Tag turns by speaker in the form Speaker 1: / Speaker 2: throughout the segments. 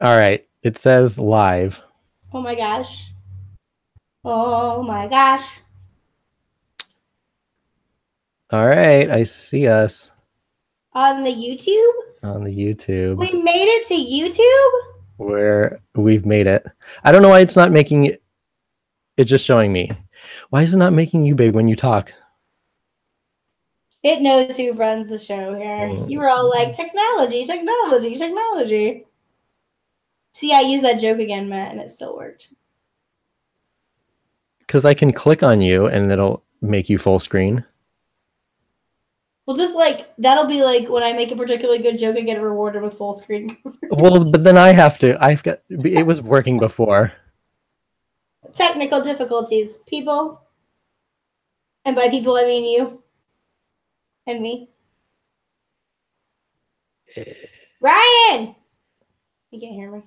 Speaker 1: All right. It says live.
Speaker 2: Oh my gosh. Oh my gosh.
Speaker 1: All right. I see us
Speaker 2: On the YouTube?
Speaker 1: on the YouTube.
Speaker 2: We made it to YouTube?
Speaker 1: Where we've made it. I don't know why it's not making it. It's just showing me. Why is it not making you big when you talk?
Speaker 2: It knows who runs the show here. You were all like, technology, technology, technology. See, I used that joke again, Matt, and it still worked.
Speaker 1: Because I can click on you and it'll make you full screen.
Speaker 2: Well, just like, that'll be like when I make a particularly good joke, I get rewarded with full screen.
Speaker 1: Well, but then I have to. It was working before.
Speaker 2: Technical difficulties, people. And by people, I mean you. And me. Ryan! You can't hear me.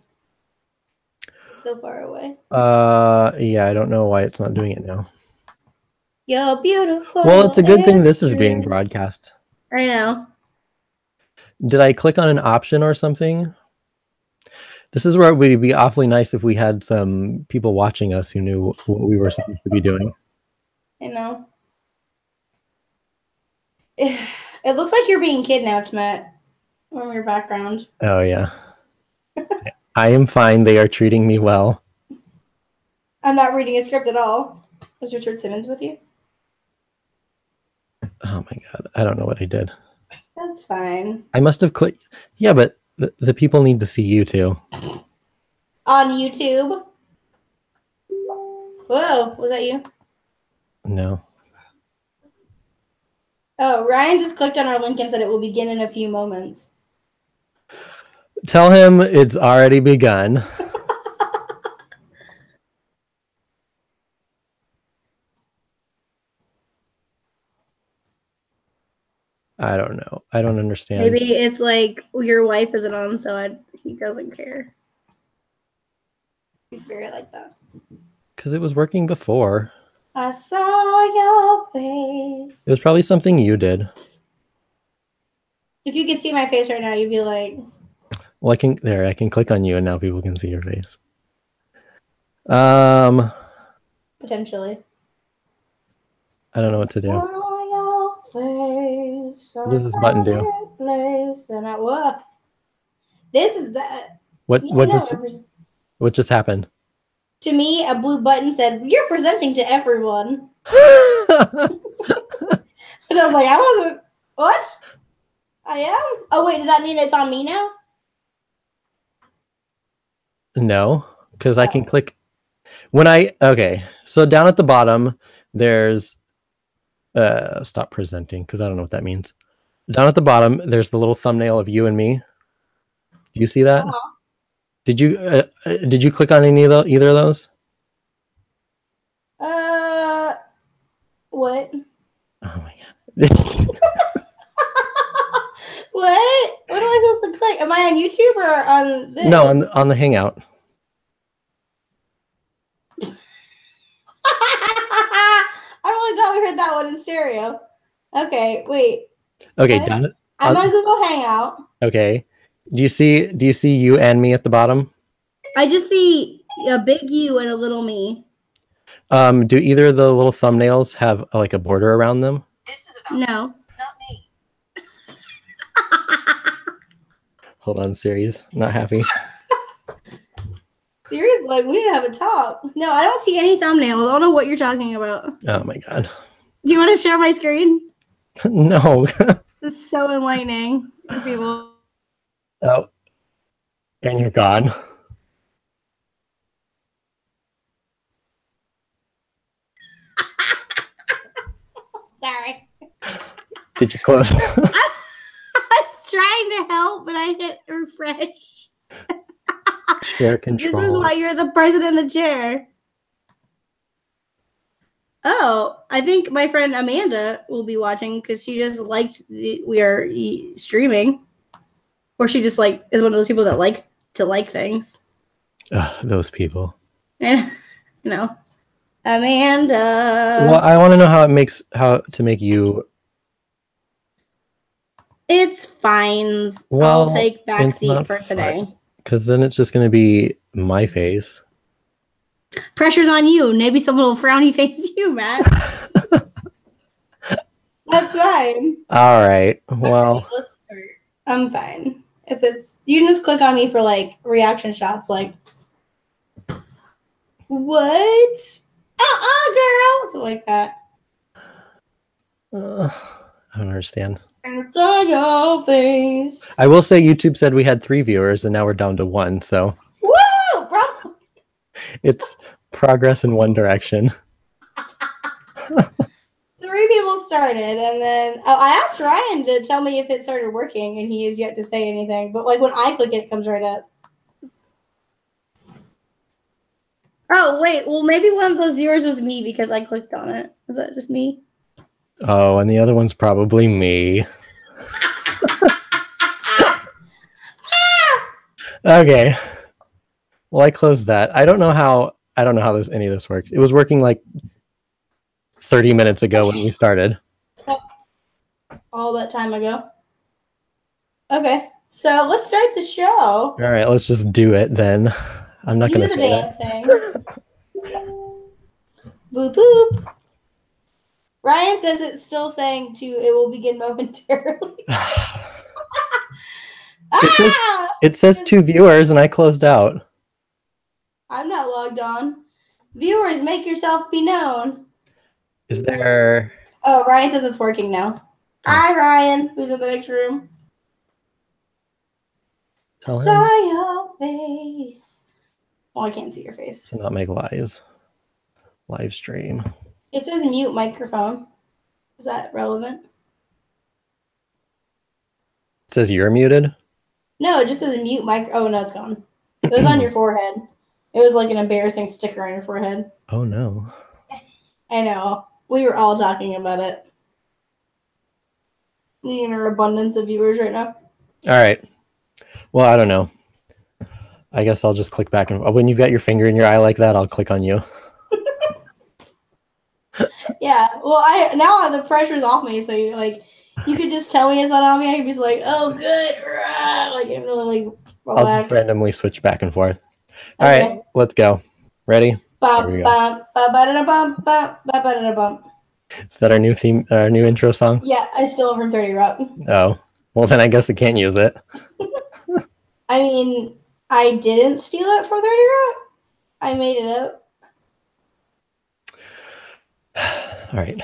Speaker 2: It's so far away.
Speaker 1: Yeah, I don't know why it's not doing it now.
Speaker 2: You're beautiful.
Speaker 1: Well, it's a good thing this is being broadcast.
Speaker 2: I know.
Speaker 1: Did I click on an option or something? This is where it would be awfully nice if we had some people watching us who knew what we were supposed to be doing.
Speaker 2: I know. It looks like you're being kidnapped, Matt, from your background.
Speaker 1: Oh, yeah. I am fine. They are treating me well.
Speaker 2: I'm not reading a script at all. Is Richard Simmons with you?
Speaker 1: Oh, my God. I don't know what I did.
Speaker 2: That's fine.
Speaker 1: I must have clicked. Yeah, but the people need to see you, too.
Speaker 2: On YouTube? Whoa, was that you?
Speaker 1: No.
Speaker 2: Oh, Ryan just clicked on our link and said it will begin in a few moments.
Speaker 1: Tell him it's already begun. I don't know. I don't understand.
Speaker 2: Maybe it's like your wife isn't on, so he doesn't care. He's very like that.
Speaker 1: Because it was working before.
Speaker 2: I saw your face.
Speaker 1: It was probably something you did.
Speaker 2: If you could see my face right now, you'd be like...
Speaker 1: Well, I can click on you and now people can see your face.
Speaker 2: Potentially.
Speaker 1: I don't know what to do. What does this button do?
Speaker 2: What? This is that.
Speaker 1: What just happened?
Speaker 2: To me, a blue button said, "You're presenting to everyone." But I was like, I wasn't. What? I am? Oh, wait, does that mean it's on me now?
Speaker 1: No, because I can click. Okay, so down at the bottom, there's stop presenting, because I don't know what that means. Down at the bottom, there's the little thumbnail of you and me. Do you see that?
Speaker 2: Uh-huh.
Speaker 1: Did you click on either of those?
Speaker 2: What?
Speaker 1: Oh my God.
Speaker 2: What? What am I supposed to click? Am I on YouTube or on this?
Speaker 1: No, on the hangout.
Speaker 2: Oh my God, we heard that one in stereo. Okay, wait.
Speaker 1: Okay,
Speaker 2: what?
Speaker 1: done it.
Speaker 2: I'm on Google Hangout.
Speaker 1: Okay. Do you see you and me at the bottom?
Speaker 2: I just see a big you and a little me.
Speaker 1: Do either of the little thumbnails have like a border around them?
Speaker 2: This is about no, not me.
Speaker 1: Hold on, Siri's not happy.
Speaker 2: Siri's like, we need to have a talk. No, I don't see any thumbnails. I don't know what you're talking about.
Speaker 1: Oh my God.
Speaker 2: Do you want to share my screen?
Speaker 1: No.
Speaker 2: This is so enlightening for people.
Speaker 1: Oh. And you're gone.
Speaker 2: Sorry.
Speaker 1: Did you close?
Speaker 2: I was trying to help, but I hit refresh.
Speaker 1: Share control.
Speaker 2: This is why you're the president of the chair. Oh, I think my friend Amanda will be watching because she just liked we are streaming. Or she just like is one of those people that like to like things.
Speaker 1: Those people.
Speaker 2: Yeah, no. Amanda.
Speaker 1: Well, I want to know how to make you.
Speaker 2: It's fines.
Speaker 1: Well,
Speaker 2: I'll take backseat for today.
Speaker 1: because then it's just going to be my face.
Speaker 2: Pressure's on you. Maybe someone will frowny face you, Matt. That's fine.
Speaker 1: All right. Well,
Speaker 2: okay, let's start. I'm fine. If it's you can just click on me for like reaction shots, like what? Girl, something like that.
Speaker 1: I don't understand.
Speaker 2: It's on your face.
Speaker 1: I will say YouTube said we had 3 viewers, and now we're down to 1. So
Speaker 2: Woo! Bro.
Speaker 1: it's progress in one direction.
Speaker 2: 3 people started, and then I asked Ryan to tell me if it started working, and he has yet to say anything. But like when I click it, it comes right up. Oh wait, well maybe one of those viewers was me because I clicked on it. Is that just me?
Speaker 1: Oh, and the other one's probably me. Okay. Well, I closed that. I don't know how any of this works. It was working like 30 minutes ago when we started.
Speaker 2: All that time ago. Okay, so let's start the show.
Speaker 1: All right, let's just do it then. I'm not going to say
Speaker 2: that. Thing. Boop boop. Ryan says it's still saying it will begin momentarily.
Speaker 1: It says 2 viewers, and I closed out.
Speaker 2: I'm not logged on. Viewers, make yourself be known.
Speaker 1: Is there...
Speaker 2: Oh, Ryan says it's working now. Hi, Ryan, who's in the next room.
Speaker 1: Tell him.
Speaker 2: Saw your face. Well, I can't see your face.
Speaker 1: To not make live stream.
Speaker 2: It says mute microphone. Is that relevant?
Speaker 1: It says you're muted?
Speaker 2: No, it just says mute mic. Oh, no, it's gone. It was on your forehead. It was like an embarrassing sticker on your forehead.
Speaker 1: Oh, no.
Speaker 2: I know. We were all talking about it. We in our abundance of viewers right now.
Speaker 1: All right. Well, I don't know. I guess I'll just click back. And when you've got your finger in your eye like that, I'll click on you.
Speaker 2: Yeah. Well, now the pressure's off me. So you could just tell me it's not on me. I could be just like, oh, good. Like, I'm really like relax.
Speaker 1: I'll just randomly switch back and forth. All right. Let's go. Ready?
Speaker 2: Bum, bum, ba-ba-da-da-bum, bum, ba-ba-da-da-bum.
Speaker 1: Is that our new theme, our new intro song?
Speaker 2: Yeah, I stole it from 30 Rock.
Speaker 1: Oh, well then I guess I can't use it.
Speaker 2: I mean, I didn't steal it from 30 Rock. I made it up.
Speaker 1: All right.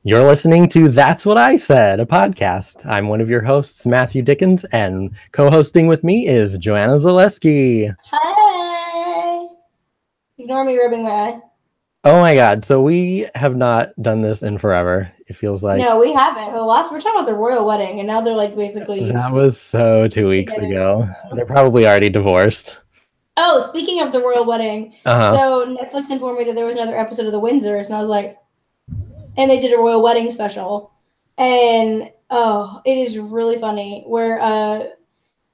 Speaker 1: You're listening to That's What I Said, a podcast. I'm one of your hosts, Matthew Dickens, and co-hosting with me is Joanna Zaleski.
Speaker 2: Hi. Ignore me rubbing my eye.
Speaker 1: Oh my God. So we have not done this in forever. It feels like.
Speaker 2: No, we haven't. Well, we're talking about the royal wedding, and now they're like basically.
Speaker 1: That was so 2 weeks ago. They're probably already divorced.
Speaker 2: Oh, speaking of the royal wedding. So Netflix informed me that there was another episode of The Windsors, and I was like, and they did a royal wedding special. And oh, it is really funny where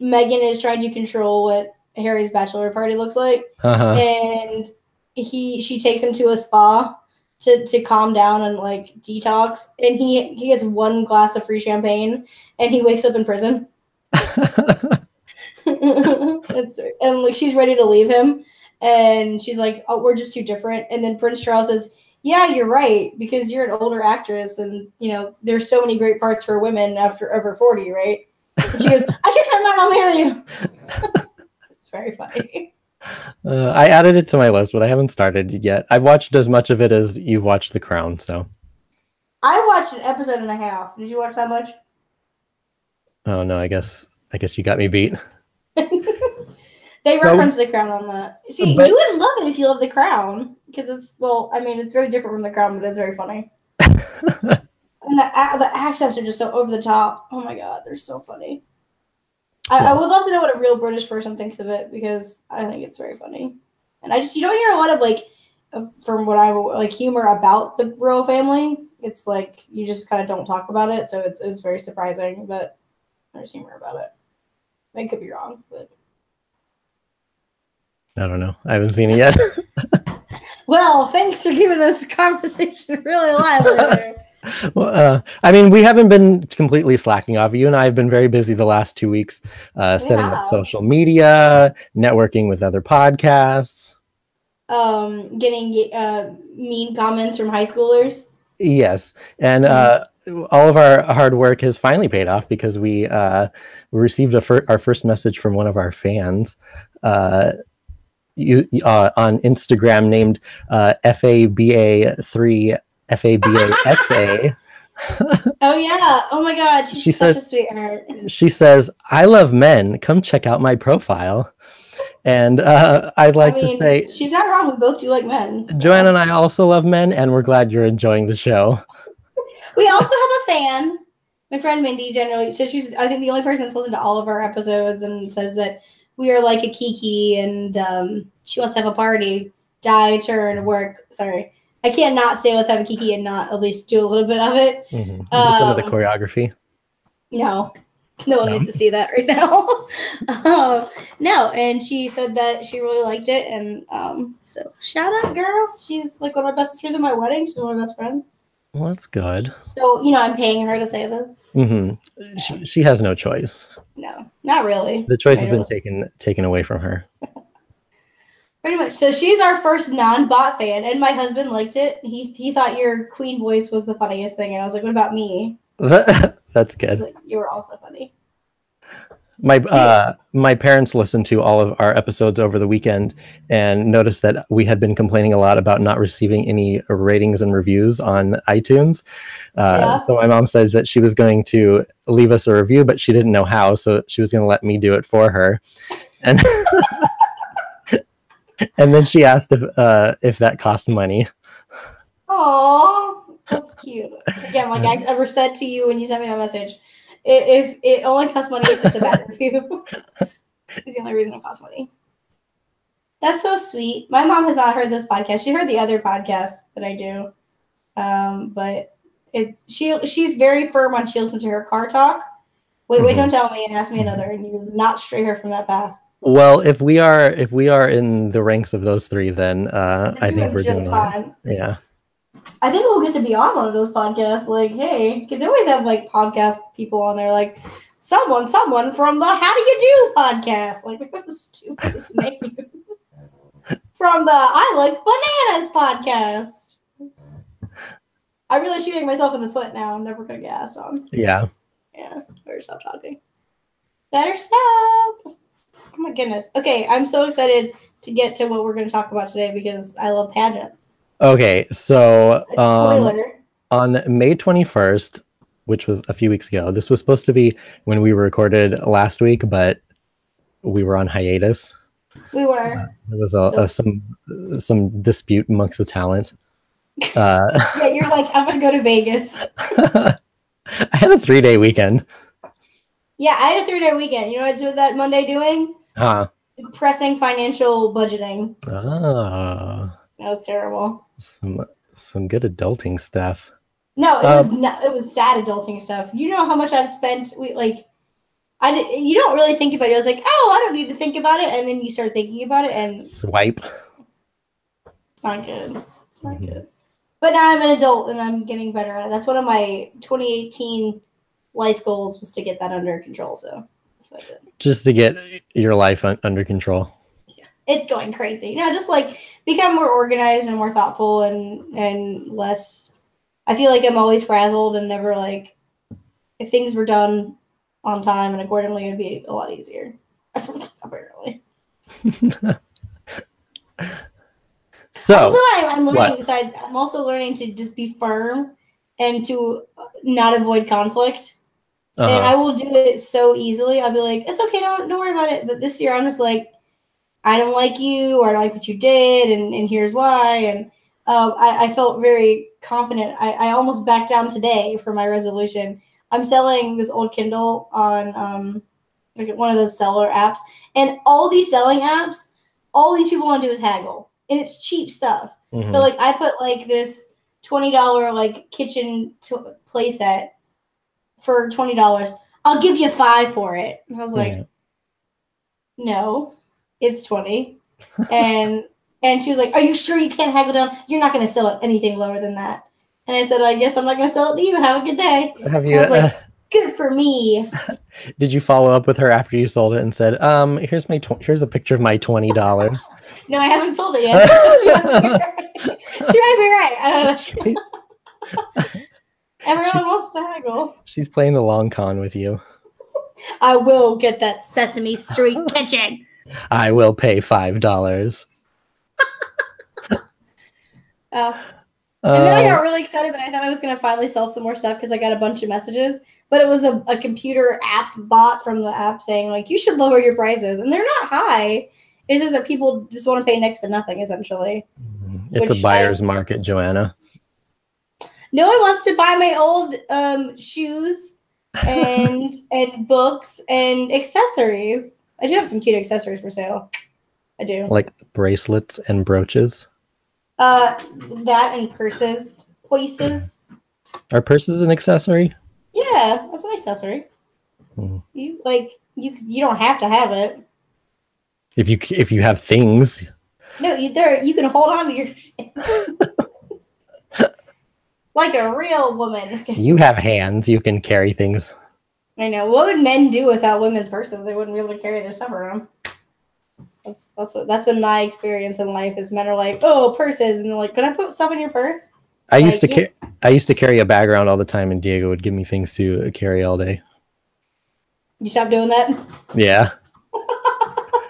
Speaker 2: Meghan is trying to control what Harry's bachelor party looks like. And she takes him to a spa to calm down and like detox, and he gets 1 glass of free champagne and he wakes up in prison. And like she's ready to leave him, and she's like, oh, we're just too different. And then Prince Charles says, yeah, you're right, because you're an older actress, and you know there's so many great parts for women after over 40, right? And she goes, I should turn around, I'll marry you. It's very funny.
Speaker 1: I added it to my list, but I haven't started yet. I've watched as much of it as you've watched The Crown, so.
Speaker 2: I watched an episode and a half. Did you watch that much?
Speaker 1: Oh no, I guess you got me beat.
Speaker 2: They reference The Crown on that. See, you would love it if you love The Crown, because it's it's very different from The Crown, but it's very funny. And the accents are just so over the top. Oh my God, they're so funny. I would love to know what a real British person thinks of it, because I think it's very funny. And you don't hear a lot of from what I like humor about the royal family. It's like you just kind of don't talk about it, so it's very surprising that there's humor about it. I could be wrong, but
Speaker 1: I don't know. I haven't seen it yet.
Speaker 2: Well, thanks for keeping this conversation really lively there.
Speaker 1: Well, I mean, we haven't been completely slacking off. You and I have been very busy the last 2 weeks, setting up social media, networking with other podcasts.
Speaker 2: Getting mean comments from high schoolers.
Speaker 1: Yes, and all of our hard work has finally paid off because we received our first message from one of our fans. On Instagram named FABA3 FABAXA.
Speaker 2: Oh yeah! Oh my God, she's such a sweetheart.
Speaker 1: She says, "I love men. Come check out my profile." And I'd like to say,
Speaker 2: she's not wrong. We both do like men.
Speaker 1: So. Joanna and I also love men, and we're glad you're enjoying the show.
Speaker 2: We also have a fan. My friend Mindy generally says she's, I think, the only person that's listened to all of our episodes and says that we are like a Kiki, and she wants to have a party, die, turn, work. Sorry. I can't not say let's have a Kiki and not at least do a little bit of it.
Speaker 1: Mm-hmm. Some of the choreography.
Speaker 2: No one needs to see that right now. No, and she said that she really liked it, and so shout out, girl. She's like one of my best sisters at my wedding. She's one of my best friends.
Speaker 1: Well, that's good.
Speaker 2: So I'm paying her to say this.
Speaker 1: Mm-hmm. She has no choice.
Speaker 2: No, not really.
Speaker 1: The choice has been taken away from her.
Speaker 2: Pretty much. So she's our first non-bot fan, and my husband liked it. He thought your queen voice was the funniest thing, and I was like, "What about me?"
Speaker 1: That's good.
Speaker 2: Like, you were also funny.
Speaker 1: My parents listened to all of our episodes over the weekend and noticed that we had been complaining a lot about not receiving any ratings and reviews on iTunes. So my mom said that she was going to leave us a review, but she didn't know how, so she was going to let me do it for her. And and then she asked if that cost money.
Speaker 2: Aww, that's cute. Again, like I ever said to you when you sent me that message, if it only costs money if it's a bad review. It's the only reason it costs money. That's so sweet. My mom has not heard this podcast. She heard the other podcast that I do, but she's very firm on she listens to her car talk. Wait, don't tell me and ask me another, and you will not stray her from that path.
Speaker 1: Well, if we are in the ranks of those three, then I think we're doing fine. Yeah.
Speaker 2: I think we'll get to be on one of those podcasts. Like, hey, because they always have like podcast people on there, like someone from the How Do You Do podcast. Like, what the stupidest name from the I Like Bananas podcast. I'm really shooting myself in the foot now. I'm never gonna get asked on.
Speaker 1: Yeah.
Speaker 2: Yeah. Better stop talking. Better stop. Oh my goodness. Okay, I'm so excited to get to what we're going to talk about today because I love pageants.
Speaker 1: Okay, so on May 21st, which was a few weeks ago, this was supposed to be when we recorded last week, but we were on hiatus.
Speaker 2: We were.
Speaker 1: There was some dispute amongst the talent.
Speaker 2: Yeah, you're like, I'm going to go to Vegas.
Speaker 1: I had a 3-day weekend.
Speaker 2: Yeah, I had a 3-day weekend. You know what I did that Monday doing? Depressing financial budgeting.
Speaker 1: Oh.
Speaker 2: That was terrible.
Speaker 1: Some good adulting stuff.
Speaker 2: No, it was sad adulting stuff. You know how much I've spent. You don't really think about it. I was like, oh, I don't need to think about it, and then you start thinking about it, and
Speaker 1: swipe.
Speaker 2: It's not good. It's not good. But now I'm an adult, and I'm getting better at it. That's one of my 2018 life goals was to get that under control. So that's what I did. Just
Speaker 1: to get your life under control.
Speaker 2: Yeah, it's going crazy. No, just like become more organized and more thoughtful and less. I feel like I'm always frazzled and never like. If things were done on time and accordingly, it'd be a lot easier. Apparently.
Speaker 1: So
Speaker 2: also, I'm learning. I'm also learning to just be firm and to not avoid conflict. And I will do it so easily. I'll be like, it's okay, don't worry about it. But this year, I'm just like, I don't like you, or I don't like what you did, and here's why. And I felt very confident. I almost backed down today for my resolution. I'm selling this old Kindle on like one of those seller apps. And all these selling apps, all these people want to do is haggle. And it's cheap stuff. Mm-hmm. So like I put like this $20 like kitchen playset for $20. I'll give you $5 for it. And I was like, no, it's $20. And she was like, are you sure you can't haggle down? You're not going to sell it anything lower than that. And I said, I guess I'm not going to sell it to you. Have a good day.
Speaker 1: Have
Speaker 2: And
Speaker 1: you?
Speaker 2: I was like, good for me.
Speaker 1: Did you follow up with her after you sold it and said, here's a picture of my $20?
Speaker 2: No, I haven't sold it yet. She might be right. I don't know. Everyone wants to haggle.
Speaker 1: She's playing the long con with you.
Speaker 2: I will get that Sesame Street kitchen.
Speaker 1: I will pay $5.
Speaker 2: And then I got really excited that I thought I was going to finally sell some more stuff because I got a bunch of messages. But it was a computer app bot from the app saying, like, you should lower your prices. And they're not high. It's just that people just want to pay next to nothing, essentially.
Speaker 1: It's a buyer's market, Joanna.
Speaker 2: No one wants to buy my old shoes and books and accessories. I do have some cute accessories for sale. I do.
Speaker 1: Like bracelets and brooches?
Speaker 2: That and purses. Places.
Speaker 1: Are purses an accessory?
Speaker 2: Yeah, that's an accessory. You don't have to have it.
Speaker 1: If you have things.
Speaker 2: No, you can hold on to your shit. Like a real woman.
Speaker 1: You have hands. You can carry things.
Speaker 2: I know. What would men do without women's purses? They wouldn't be able to carry their stuff around. That's been my experience in life. Is men are like, oh, purses, and they're like, can I put stuff in your purse?
Speaker 1: I used to carry a bag around all the time, and Diego would give me things to carry all day.
Speaker 2: You stopped doing that?
Speaker 1: Yeah.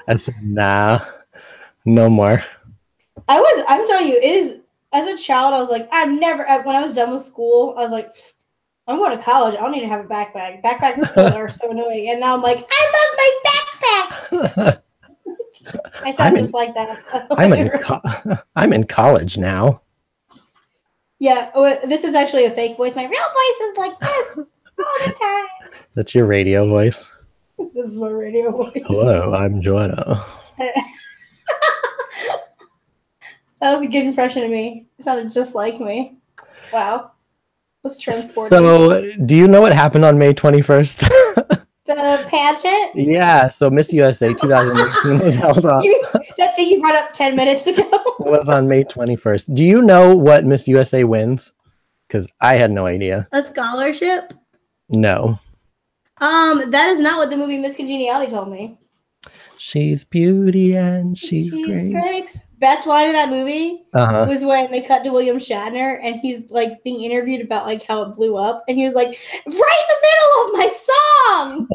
Speaker 1: I said, nah, no more.
Speaker 2: I'm telling you, it is. As a child, I was like, when I was done with school, I was like, I'm going to college. I don't need to have a backpack. Backpacks are so annoying. And now I'm like, I love my backpack. I sound just like that.
Speaker 1: I'm in college now.
Speaker 2: Yeah, this is actually a fake voice. My real voice is like this all the time.
Speaker 1: That's your radio voice?
Speaker 2: This is my radio voice.
Speaker 1: Hello, I'm Joanna.
Speaker 2: That was a good impression of me. It sounded just like me. Wow. Just transported.
Speaker 1: So, do you know what happened on May 21st?
Speaker 2: The pageant?
Speaker 1: Yeah, so Miss USA 2018 was held on.
Speaker 2: That thing you brought up 10 minutes ago?
Speaker 1: Was on May 21st. Do you know what Miss USA wins? Because I had no idea.
Speaker 2: A scholarship?
Speaker 1: No.
Speaker 2: That is not what the movie Miss Congeniality told me.
Speaker 1: She's beauty and she's great.
Speaker 2: Best line in that movie was when they cut to William Shatner and he's like being interviewed about like how it blew up, and he was like, right in the middle of my song.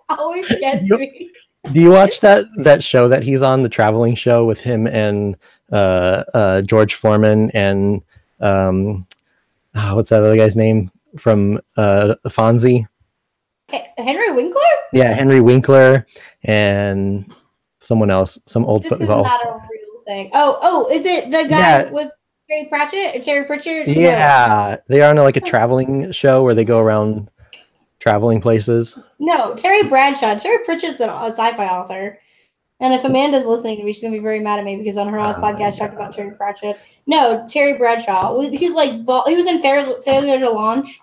Speaker 2: Always gets me.
Speaker 1: Do you watch that show that he's on, the traveling show with him and George Foreman and what's that other guy's name from Fonzie?
Speaker 2: Henry Winkler? Yeah,
Speaker 1: Henry Winkler and someone else, some old football.
Speaker 2: This is not a real thing. Oh, is it the guy with Terry Pratchett or Terry Pritchard?
Speaker 1: Yeah, no. They are on like a traveling show where they go around traveling places. No,
Speaker 2: Terry Bradshaw. Terry Pritchard's a sci-fi author. And if Amanda's listening to me, she's going to be very mad at me because on her last podcast, she talked about Terry Pratchett. No, Terry Bradshaw. He's like, he was in Failure to Launch.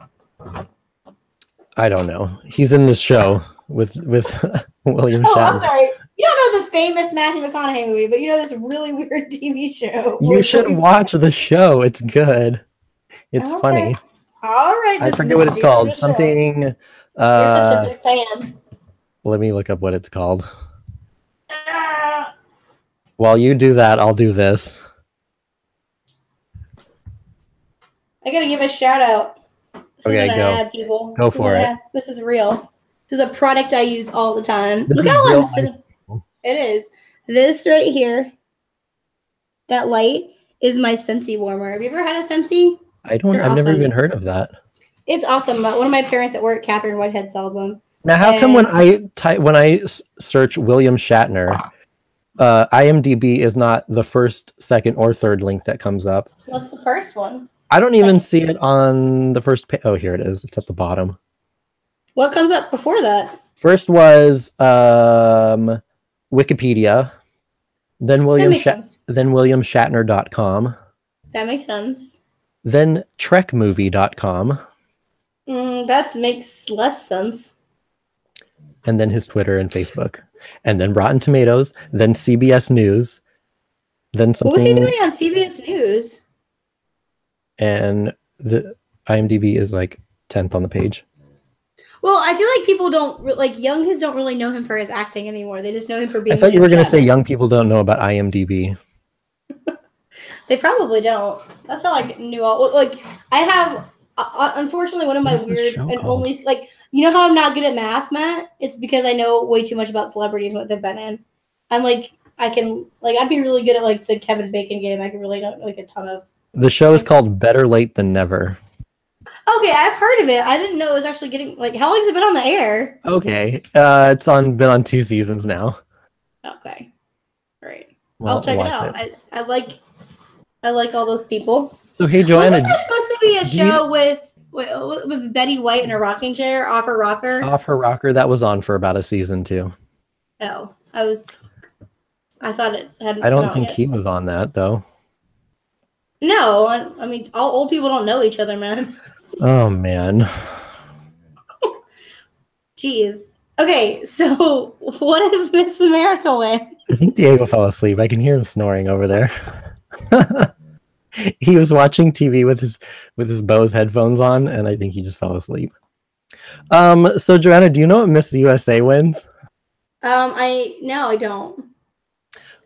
Speaker 1: I don't know. He's in this show with William Shatner.
Speaker 2: I'm sorry. You don't know the famous Matthew McConaughey movie, but you know this really weird TV show.
Speaker 1: You should watch the show. It's good. It's funny.
Speaker 2: All right.
Speaker 1: I forget what it's called. Something.
Speaker 2: You're such a big fan.
Speaker 1: Let me look up what it's called. While you do that, I'll do this.
Speaker 2: I gotta give a shout out.
Speaker 1: Okay, go.
Speaker 2: Ad, people.
Speaker 1: Go for it.
Speaker 2: This is real. This is a product I use all the time. Look how I'm sitting. It is. This right here, that light, is my Scentsy warmer. Have you ever had a Scentsy?
Speaker 1: I've never even heard of that.
Speaker 2: It's awesome. One of my parents at work, Catherine Whitehead, sells them.
Speaker 1: Now, how come when I search William Shatner, IMDb is not the first, second, or third link that comes up?
Speaker 2: What's the first one?
Speaker 1: I don't even see it on the first page. Oh, here it is. It's at the bottom.
Speaker 2: What comes up before that?
Speaker 1: First was Wikipedia, then WilliamShatner.com.
Speaker 2: That makes sense.
Speaker 1: Then TrekMovie.com.
Speaker 2: That makes less sense.
Speaker 1: And then his Twitter and Facebook. And then Rotten Tomatoes, then CBS News, then something.
Speaker 2: What was he doing on CBS News?
Speaker 1: And the IMDb is like 10th on the page.
Speaker 2: Well, I feel like people don't like young kids don't really know him for his acting anymore. They just know him for being.
Speaker 1: I thought you were going to say young people don't know about IMDb.
Speaker 2: They probably don't. That's how I knew all. Like I have, unfortunately, one of my weird and only like you know how I'm not good at math, Matt. It's because I know way too much about celebrities and what they've been in. I'm like I can like I'd be really good at like the Kevin Bacon game. I could really know like a ton of.
Speaker 1: The show is called Better Late Than Never.
Speaker 2: Okay, I've heard of it. I didn't know it was actually getting like how long has it been on the air?
Speaker 1: Okay, it's been on 2 seasons now.
Speaker 2: Okay, great.
Speaker 1: Well,
Speaker 2: I'll check it out. I like all those people.
Speaker 1: So hey, Joanna,
Speaker 2: wasn't there supposed to be a show with Betty White in a rocking chair off her rocker?
Speaker 1: Off her rocker, that was on for about a season too.
Speaker 2: Oh, I thought it hadn't.
Speaker 1: I don't think he was on that though.
Speaker 2: No, I mean, all old people don't know each other, man.
Speaker 1: Oh man.
Speaker 2: Jeez. Okay, so what is Miss America win?
Speaker 1: I think Diego fell asleep. I can hear him snoring over there. He was watching TV with his Bose headphones on, and I think he just fell asleep. So Joanna, do you know what Miss USA wins?
Speaker 2: I don't.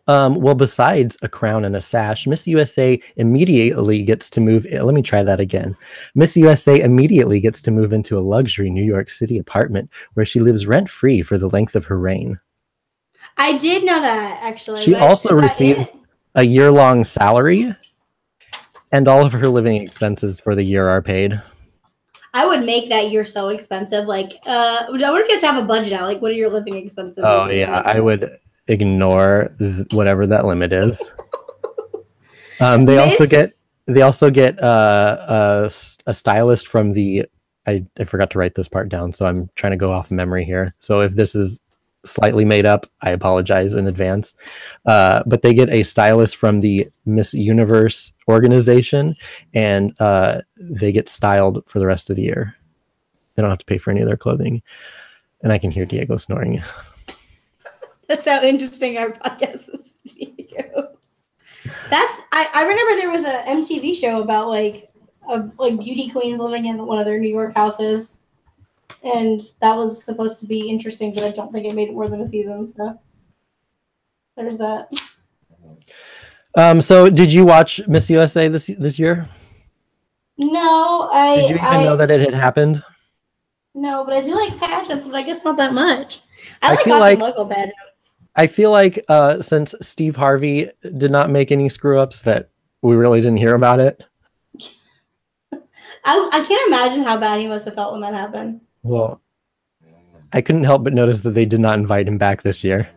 Speaker 1: Well, besides a crown and a sash, Miss USA immediately gets to move. Let me try that again. Miss USA immediately gets to move into a luxury New York City apartment where she lives rent-free for the length of her reign.
Speaker 2: I did know that, actually.
Speaker 1: She also receives a year-long salary, and all of her living expenses for the year are paid.
Speaker 2: I would make that year so expensive. Like, I wonder if you have to have a budget out. Like, what are your living expenses?
Speaker 1: Oh, yeah, I would ignore whatever that limit is. They also get a stylist from the I forgot to write this part down, so I'm trying to go off memory here. So if this is slightly made up, I apologize in advance. But they get a stylist from the Miss Universe organization, and they get styled for the rest of the year. They don't have to pay for any of their clothing. And I can hear Diego snoring.
Speaker 2: That's how interesting our podcast is, Diego. I remember there was a MTV show about like beauty queens living in one of their New York houses. And that was supposed to be interesting, but I don't think it made more than a season. So there's that.
Speaker 1: So did you watch Miss USA this year?
Speaker 2: No,
Speaker 1: Did you even know that it had happened?
Speaker 2: No, but I do like pageants, but I guess not that much. I like watching local pageants.
Speaker 1: I feel like since Steve Harvey did not make any screw ups, that we really didn't hear about it.
Speaker 2: I can't imagine how bad he must have felt when that happened.
Speaker 1: Well, I couldn't help but notice that they did not invite him back this year.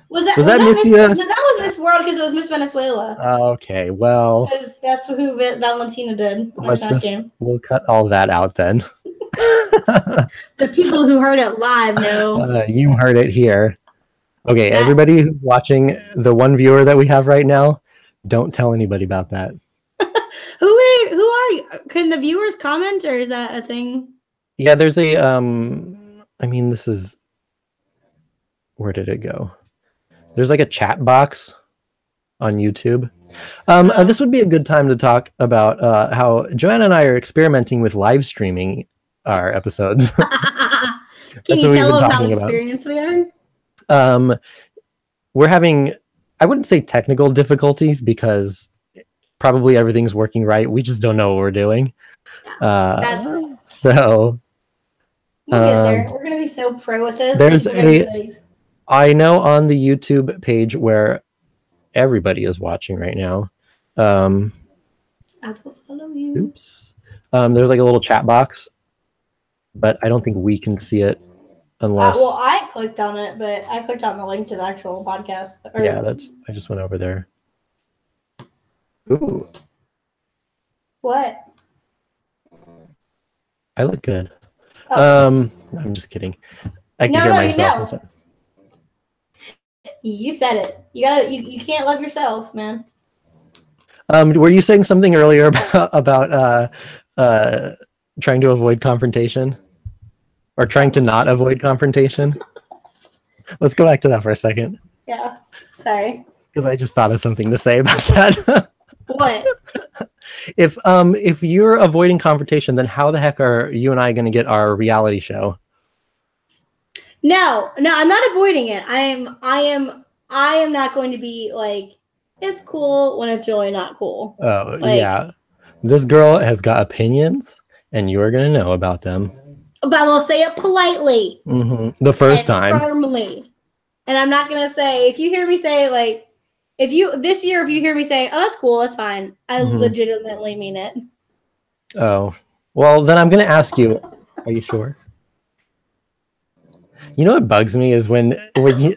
Speaker 2: Was that Miss US? No, that was Miss World because it was Miss Venezuela.
Speaker 1: Okay, well,
Speaker 2: because that's who Valentina did.
Speaker 1: We'll cut all that out then.
Speaker 2: The people who heard it live know.
Speaker 1: You heard it here. Okay, everybody who's watching, the one viewer that we have right now, don't tell anybody about that.
Speaker 2: Who are you? Can the viewers comment, or is that a thing?
Speaker 1: Yeah, there's a I mean, this is, where did it go? There's like a chat box on YouTube. This would be a good time to talk about how Joanna and I are experimenting with live streaming our episodes.
Speaker 2: Can you tell them how experienced we are?
Speaker 1: We're having, I wouldn't say technical difficulties because probably everything's working right. We just don't know what we're doing. So
Speaker 2: we'll get there. We're gonna be so pro with this.
Speaker 1: I know on the YouTube page where everybody is watching right now.
Speaker 2: I will follow you.
Speaker 1: Oops. There's like a little chat box, but I don't think we can see it unless.
Speaker 2: Well, I clicked on it, but I clicked on the link to the actual podcast.
Speaker 1: Yeah, I just went over there. Ooh.
Speaker 2: What?
Speaker 1: I look good. Oh. I'm just kidding. I can hear myself.
Speaker 2: You said it. You can't love yourself, man.
Speaker 1: Were you saying something earlier about trying to avoid confrontation? Or trying to not avoid confrontation? Let's go back to that for a second.
Speaker 2: Yeah. Sorry.
Speaker 1: Because I just thought of something to say about that.
Speaker 2: What?
Speaker 1: If you're avoiding confrontation, then how the heck are you and I going to get our reality show?
Speaker 2: No, I'm not avoiding it. I am not going to be like, it's cool when it's really not cool.
Speaker 1: Oh,
Speaker 2: Like,
Speaker 1: yeah. This girl has got opinions, and you're going to know about them.
Speaker 2: But I'll say it politely.
Speaker 1: The first
Speaker 2: and
Speaker 1: time.
Speaker 2: Firmly. And I'm not going to say, if you hear me say, like, if you hear me say, oh, that's cool, that's fine, I legitimately mean it.
Speaker 1: Oh. Well, then I'm going to ask you, are you sure? You know what bugs me is when you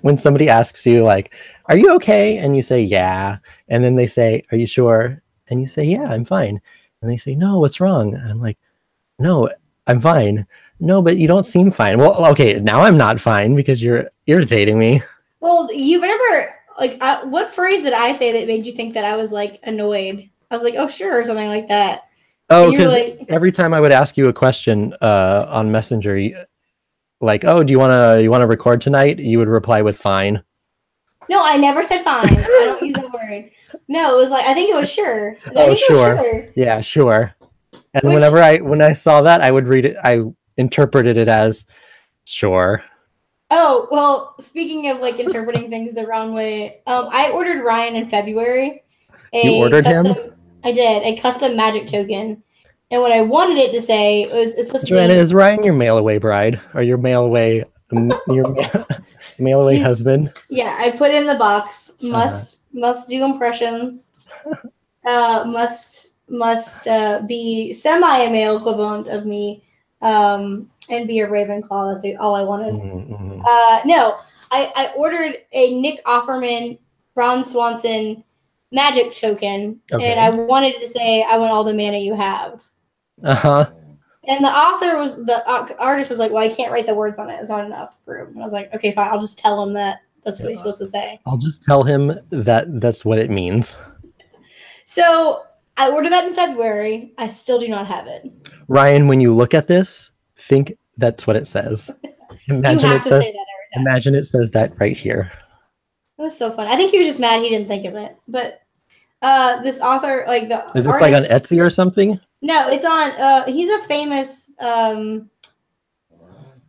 Speaker 1: when somebody asks you like, "Are you okay?" and you say, "Yeah," and then they say, "Are you sure?" and you say, "Yeah, I'm fine." And they say, "No, what's wrong?" And I'm like, "No, I'm fine." "No, but you don't seem fine." Well, okay, now I'm not fine because you're irritating me.
Speaker 2: Well, you remember, like, what phrase did I say that made you think that I was like annoyed? I was like, "Oh, sure," or something like that.
Speaker 1: Oh, because every time I would ask you a question on Messenger, like, "Oh, do you wanna record tonight?" you would reply with "fine."
Speaker 2: No, I never said fine. I don't use that word. No, it was like, I think it was sure.
Speaker 1: Oh, sure. Yeah, sure. And whenever I saw that, I would read it. I interpreted it as sure.
Speaker 2: Oh, well, speaking of like interpreting things the wrong way, I ordered Ryan in February.
Speaker 1: You ordered him?
Speaker 2: I did a custom magic token, and what I wanted it to say was, it's supposed
Speaker 1: Joanna,
Speaker 2: to be.
Speaker 1: is Ryan your mail away bride or your mail away husband?
Speaker 2: Yeah, I put in the box. Must do impressions. Must be semi male equivalent of me, and be a Ravenclaw. That's all I wanted. No, I ordered a Nick Offerman, Ron Swanson magic token, and I wanted to say, "I want all the mana you have." And the artist was like, "Well, I can't write the words on it. It's not enough for him." And I was like, "Okay, fine. I'll just tell him that that's what he's supposed to say."
Speaker 1: I'll just tell him that that's what it means.
Speaker 2: So I ordered that in February. I still do not have it.
Speaker 1: Ryan, when you look at this, think that's what it says. Imagine it says, say that every time. Imagine it says that right here.
Speaker 2: That was so fun. I think he was just mad he didn't think of it. But this author, like the
Speaker 1: is this artist, like on Etsy or something?
Speaker 2: No, it's on. He's a famous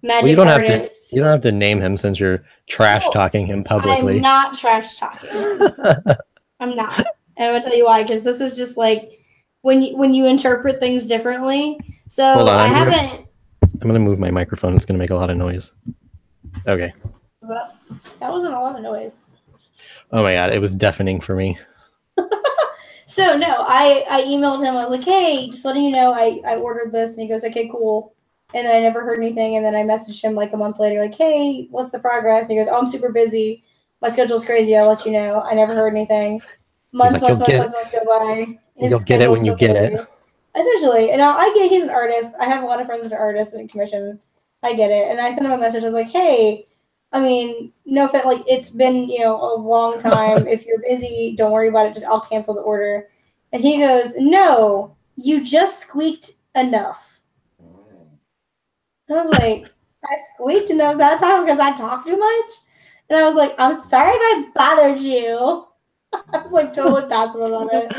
Speaker 2: magic artist.
Speaker 1: You don't have to name him since you're trash talking him publicly.
Speaker 2: I'm not trash talking. I'm not, and I'm gonna tell you why. Because this is just like when you interpret things differently. So hold on, I'm
Speaker 1: gonna move my microphone. It's gonna make a lot of noise. Okay.
Speaker 2: Well, that wasn't a lot of noise.
Speaker 1: Oh my god, it was deafening for me.
Speaker 2: So no, I emailed him. I was like, "Hey, just letting you know, I ordered this," and he goes, "Okay, cool." And then I never heard anything. And then I messaged him like a month later, like, "Hey, what's the progress?" And he goes, "Oh, I'm super busy. My schedule's crazy. I'll let you know." I never heard anything. Months go by.
Speaker 1: You'll get it when you get it.
Speaker 2: Essentially, and I get he's an artist. I have a lot of friends that are artists and commission. I get it. And I sent him a message. I was like, "Hey, I mean, no offense, like it's been, a long time. If you're busy, don't worry about it. Just I'll cancel the order." And he goes, "No, you just squeaked enough." And I was like, "I squeaked enough that time because I talk too much?" And I was like, "I'm sorry if I bothered you." I was like totally passive about it.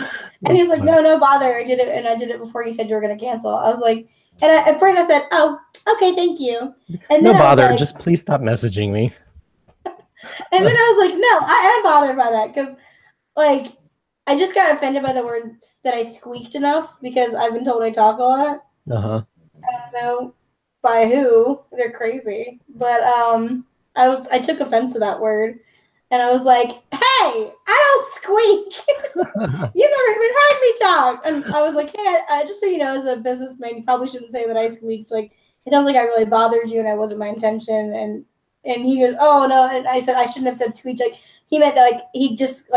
Speaker 2: And he was like, no bother. I did it, and I did it before you said you were going to cancel. I was like, and at first I said, "Oh, okay, thank you." And
Speaker 1: no bother. Like, just please stop messaging me.
Speaker 2: And then I was like, no, I am bothered by that because, like, I just got offended by the words that I squeaked enough because I've been told I talk a lot. I don't know by who. They're crazy, but I took offense to that word, and I was like, "Hey, I don't squeak. You never even heard me talk." And I was like, "Hey, just so you know, as a businessman, you probably shouldn't say that I squeaked. Like, it sounds like I really bothered you, and it wasn't my intention." And he goes, "Oh no," and I said I shouldn't have said squeak. Like he meant that, like he just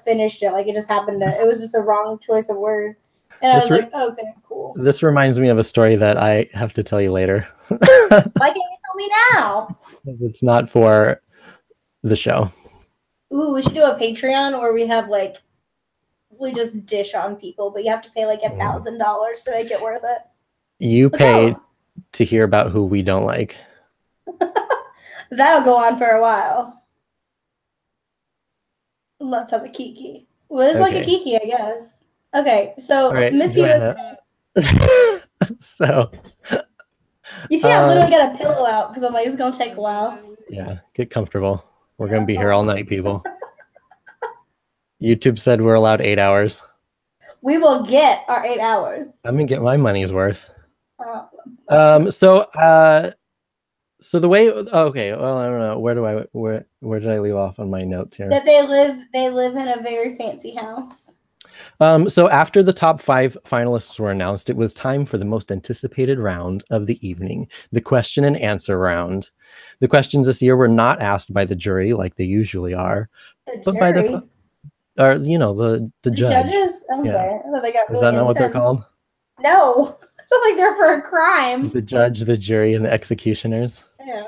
Speaker 2: finished it. Like it just happened to. It was just a wrong choice of word. And I was like, "Okay, cool."
Speaker 1: This reminds me of a story that I have to tell you later.
Speaker 2: Why can't you tell me now?
Speaker 1: It's not for the show.
Speaker 2: Ooh, we should do a Patreon where we have like we just dish on people, but you have to pay like $1,000 to make it worth it.
Speaker 1: You pay to hear about who we don't like.
Speaker 2: That'll go on for a while. Let's have a kiki. Well, it's like a kiki, I guess. Okay, so
Speaker 1: All right,
Speaker 2: Missy
Speaker 1: Joanna. So
Speaker 2: you see, I literally got a pillow out because I'm like, it's gonna take a while.
Speaker 1: yeah, get comfortable. We're gonna be here all night, people. YouTube said we're allowed 8 hours.
Speaker 2: We will get our 8 hours.
Speaker 1: I'm gonna get my money's worth.
Speaker 2: Uh,
Speaker 1: So the way, okay, well, I don't know. Where did I leave off on my notes here?
Speaker 2: that they live in a very fancy house.
Speaker 1: So after the top 5 finalists were announced, it was time for the most anticipated round of the evening, the question and answer round. The questions this year were not asked by the jury like they usually are, but by the, or you know, the judge.
Speaker 2: Judges. Okay,
Speaker 1: yeah.
Speaker 2: They got really
Speaker 1: Is that not
Speaker 2: intense.
Speaker 1: what they're called?
Speaker 2: No, it's not like they're for a crime.
Speaker 1: The judge, the jury, and the executioners.
Speaker 2: Yeah.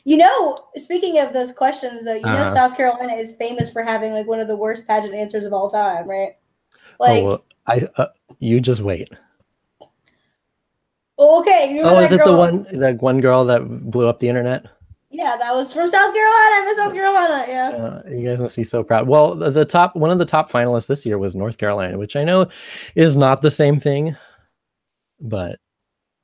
Speaker 2: You know, speaking of those questions, though, you know, South Carolina is famous for having like one of the worst pageant answers of all time, right? Like,
Speaker 1: oh, well, you just wait.
Speaker 2: Okay.
Speaker 1: Oh, is it the one girl that blew up the internet?
Speaker 2: Yeah, that was from South Carolina. Miss South Carolina. Yeah.
Speaker 1: You guys must be so proud. Well, one of the top finalists this year was North Carolina, which I know is not the same thing, but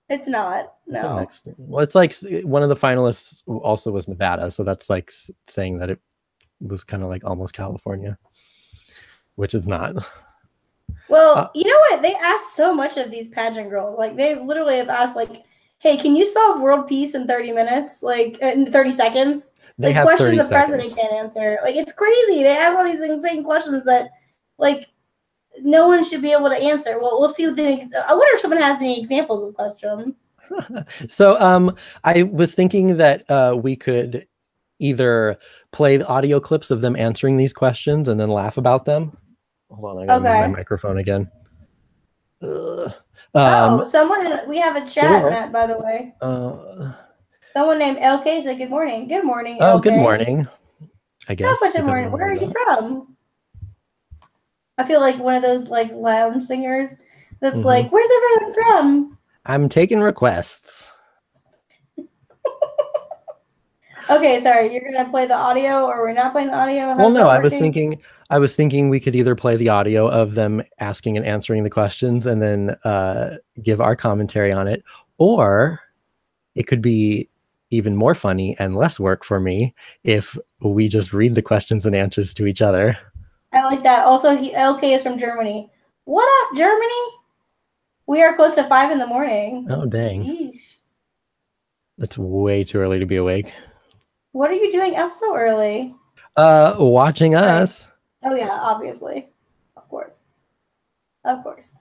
Speaker 2: it's not. No.
Speaker 1: Well, it's like one of the finalists also was Nevada, so that's like saying that it was kind of like almost California, which is not.
Speaker 2: Well, you know what? They asked so much of these pageant girls. Like they literally have asked, like, "Hey, can you solve world peace in 30 minutes? Like in 30 seconds?"
Speaker 1: They
Speaker 2: like
Speaker 1: have
Speaker 2: questions
Speaker 1: 30
Speaker 2: the president can't answer. Like it's crazy. They have all these insane questions that, like, no one should be able to answer. Well, we'll see. I wonder if someone has any examples of questions.
Speaker 1: So, I was thinking that we could either play the audio clips of them answering these questions and then laugh about them. Hold on, I gotta move my microphone again.
Speaker 2: We have a chat, Matt, by the way. Someone named LK said, good morning. Good morning, LK.
Speaker 1: Oh, good morning. I guess.
Speaker 2: Good morning. Where are you from? I feel like one of those like lounge singers that's like, where's everyone from?
Speaker 1: I'm taking requests.
Speaker 2: Okay, sorry. You're gonna play the audio, or we're not playing the audio?
Speaker 1: Well, no, I was thinking we could either play the audio of them asking and answering the questions and then give our commentary on it, or it could be even more funny and less work for me if we just read the questions and answers to each other.
Speaker 2: I like that. Also, LK is from Germany. What up, Germany? We are close to 5 in the morning.
Speaker 1: Oh, dang.
Speaker 2: Yeesh.
Speaker 1: That's way too early to be awake.
Speaker 2: What are you doing up so early?
Speaker 1: Watching us.
Speaker 2: Oh, yeah, obviously. Of course. Of course.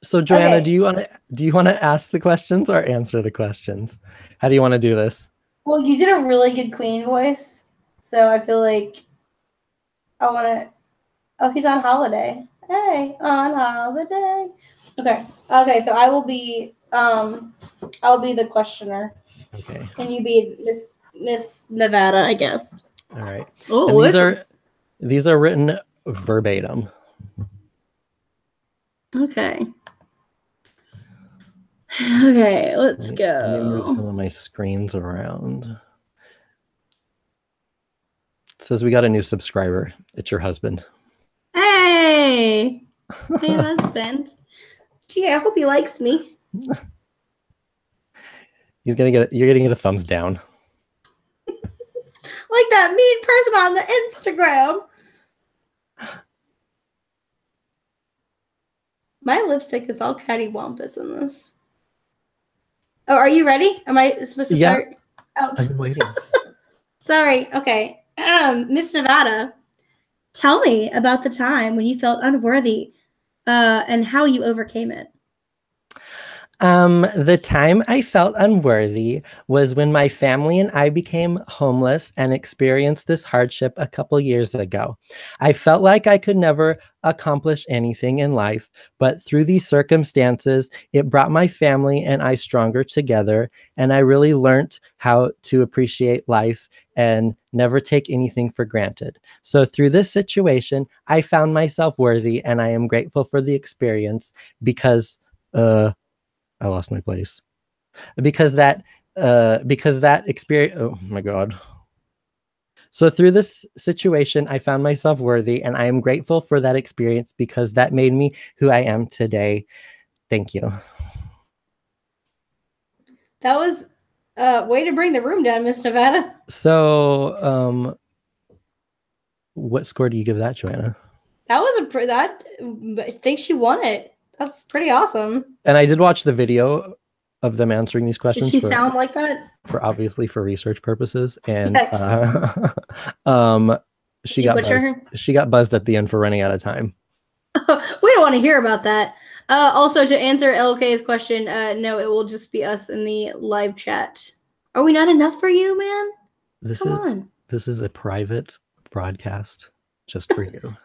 Speaker 1: So, Joanna, do you want to ask the questions or answer the questions? How do you want to do this?
Speaker 2: Well, you did a really good queen voice, so I feel like I want to. Oh, he's on holiday. Hey, on holiday. Okay. So I will be I'll be the questioner.
Speaker 1: Okay.
Speaker 2: And you be Miss Nevada, I guess.
Speaker 1: All right.
Speaker 2: Oh,
Speaker 1: these are written verbatim.
Speaker 2: Okay. Okay, let's go.
Speaker 1: Let me move some of my screens around. It says we got a new subscriber. It's your husband.
Speaker 2: Hey, hey, husband. Gee, I hope he likes me.
Speaker 1: You're gonna get a thumbs down.
Speaker 2: Like that mean person on the Instagram. My lipstick is all cattywampus in this. Oh, are you ready? Am I supposed to start? Oh.
Speaker 1: I've been waiting.
Speaker 2: Sorry. Okay. Miss Nevada, tell me about the time when you felt unworthy and how you overcame it.
Speaker 1: The time I felt unworthy was when my family and I became homeless and experienced this hardship a couple years ago. I felt like I could never accomplish anything in life, but through these circumstances, it brought my family and I stronger together, and I really learned how to appreciate life and never take anything for granted. So through this situation, I found myself worthy, and I am grateful for the experience because I lost my place. Because that experience, oh my God. So through this situation, I found myself worthy, and I am grateful for that experience because that made me who I am today. Thank you.
Speaker 2: That was way to bring the room down, Miss Nevada.
Speaker 1: So, what score do you give that, Joanna?
Speaker 2: That was I think she won it. That's pretty awesome.
Speaker 1: And I did watch the video of them answering these questions.
Speaker 2: Did she sound like that?
Speaker 1: Obviously for research purposes, and she got buzzed at the end for running out of time.
Speaker 2: We don't want to hear about that. Also, to answer LK's question, no, it will just be us in the live chat. Are we not enough for you, man?
Speaker 1: This is a private broadcast just for you.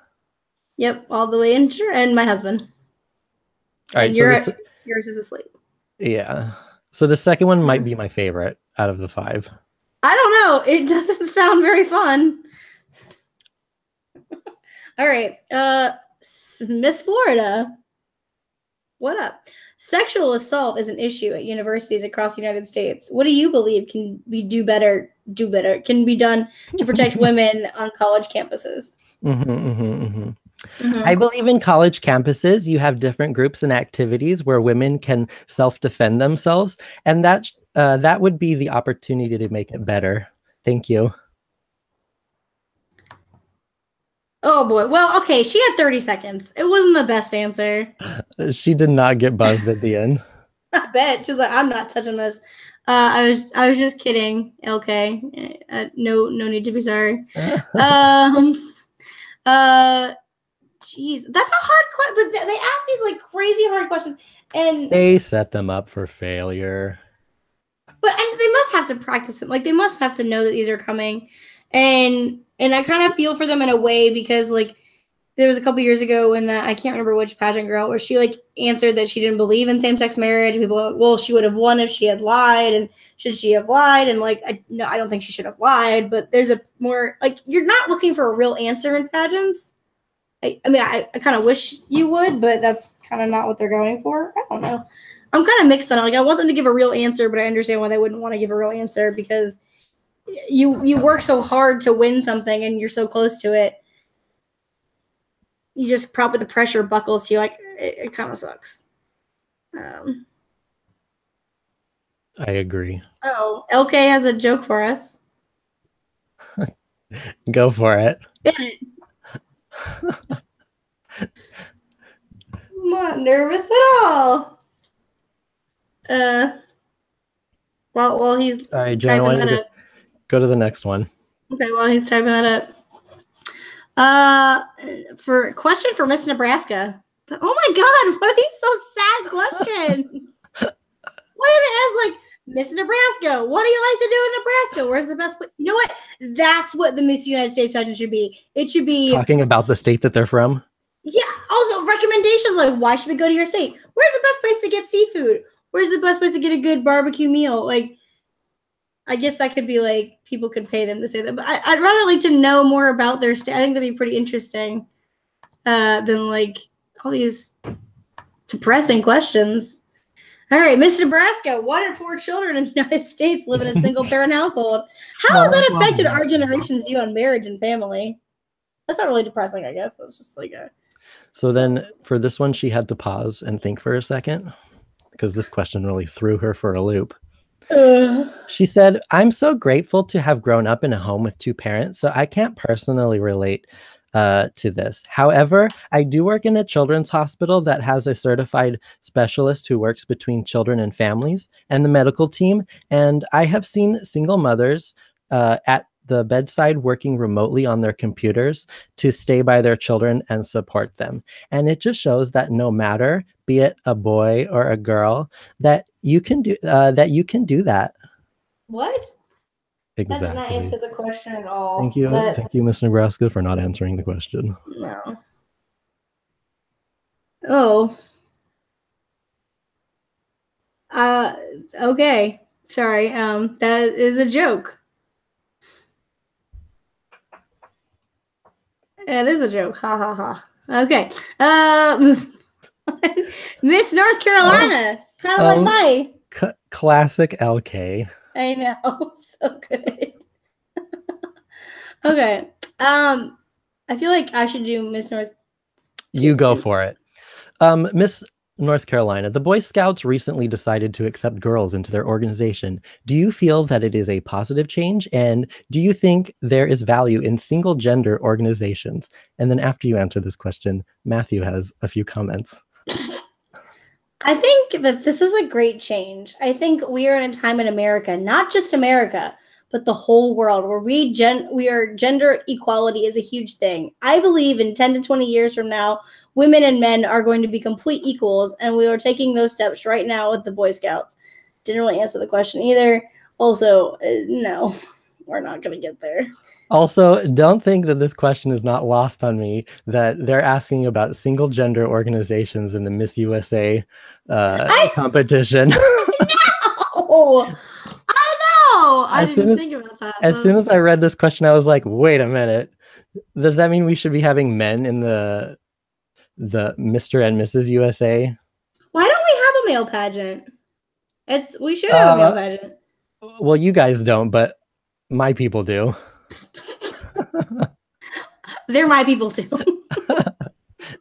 Speaker 2: Yep, all the way in, and my husband.
Speaker 1: All right,
Speaker 2: yours is asleep.
Speaker 1: Yeah. So the second one might be my favorite out of the 5.
Speaker 2: I don't know. It doesn't sound very fun. All right. Miss Florida. What up? Sexual assault is an issue at universities across the United States. What do you believe can be can be done to protect women on college campuses?
Speaker 1: I believe in college campuses, you have different groups and activities where women can self-defend themselves, and that would be the opportunity to make it better. Thank you.
Speaker 2: Oh boy. Well, okay, she had 30 seconds. It wasn't the best answer.
Speaker 1: She did not get buzzed at the end.
Speaker 2: I bet. She's like, I'm not touching this. I was just kidding, LK. No need to be sorry. Jeez, that's a hard question. But they ask these like crazy hard questions, and
Speaker 1: they set them up for failure.
Speaker 2: But they must have to practice it. Like they must have to know that these are coming, and I kind of feel for them in a way because like there was a couple years ago when I can't remember which pageant girl where she like answered that she didn't believe in same-sex marriage. People were like, well, she would have won if she had lied, and should she have lied? And like I don't think she should have lied. But there's a more like you're not looking for a real answer in pageants. I mean, I kind of wish you would, but that's kind of not what they're going for. I don't know. I'm kind of mixed on it. Like, I want them to give a real answer, but I understand why they wouldn't want to give a real answer because you work so hard to win something and you're so close to it. You just probably the pressure buckles to you. Like, it kind of sucks.
Speaker 1: I agree.
Speaker 2: Oh, LK has a joke for us.
Speaker 1: Go for it.
Speaker 2: I'm not nervous at all. While he's
Speaker 1: all right, Joanna,
Speaker 2: typing that up.
Speaker 1: Go to the next one.
Speaker 2: Okay, while he's typing that up. For question for Miss Nebraska. Oh my God, what are these so sad questions? What are they ask like Miss Nebraska? What do you like to do in Nebraska? Where's the best place? You know what? That's what the Miss United States pageant should be. It should be
Speaker 1: talking about the state that they're from.
Speaker 2: Yeah. Also recommendations like why should we go to your state? Where's the best place to get seafood? Where's the best place to get a good barbecue meal? Like, I guess that could be like people could pay them to say that, but I'd rather like to know more about their state. I think that'd be pretty interesting than like all these depressing questions. All right, Miss Nebraska, 1 in 4 children in the United States live in a single-parent household. How has that affected our generation's view on marriage and family? That's not really depressing, I guess. That's just like a...
Speaker 1: So then for this one, she had to pause and think for a second because this question really threw her for a loop. She said, I'm so grateful to have grown up in a home with 2 parents, so I can't personally relate to this. However, I do work in a children's hospital that has a certified specialist who works between children and families and the medical team. And I have seen single mothers at the bedside working remotely on their computers to stay by their children and support them. And it just shows that no matter, be it a boy or a girl, that you can do that.
Speaker 2: What?
Speaker 1: Exactly.
Speaker 2: That did not answer the question at all.
Speaker 1: Thank you. Thank you, Miss Nebraska, for not answering the question.
Speaker 2: No. Oh. Okay. Sorry. That is a joke. That is a joke. Ha ha ha. Okay. Miss North Carolina. Kind of like my
Speaker 1: classic LK.
Speaker 2: I know. So good. Okay. I feel like I should do Miss North.
Speaker 1: You go for it. Miss North Carolina, the Boy Scouts recently decided to accept girls into their organization. Do you feel that it is a positive change? And do you think there is value in single gender organizations? And then after you answer this question, Matthew has a few comments.
Speaker 2: I think that this is a great change. I think we are in a time in America, not just America, but the whole world, where we are gender equality is a huge thing. I believe in 10 to 20 years from now, women and men are going to be complete equals, and we are taking those steps right now with the Boy Scouts. Didn't really answer the question either. Also, no, we're not going to get there.
Speaker 1: Also, don't think that this question is not lost on me, that they're asking about single gender organizations in the Miss USA competition.
Speaker 2: No! I know! I didn't think about that.
Speaker 1: As soon as I read this question, I was like, wait a minute. Does that mean we should be having men in the Mr. and Mrs. USA?
Speaker 2: Why don't we have a male pageant? We should have a male pageant.
Speaker 1: Well, you guys don't, but my people do.
Speaker 2: They're my people too.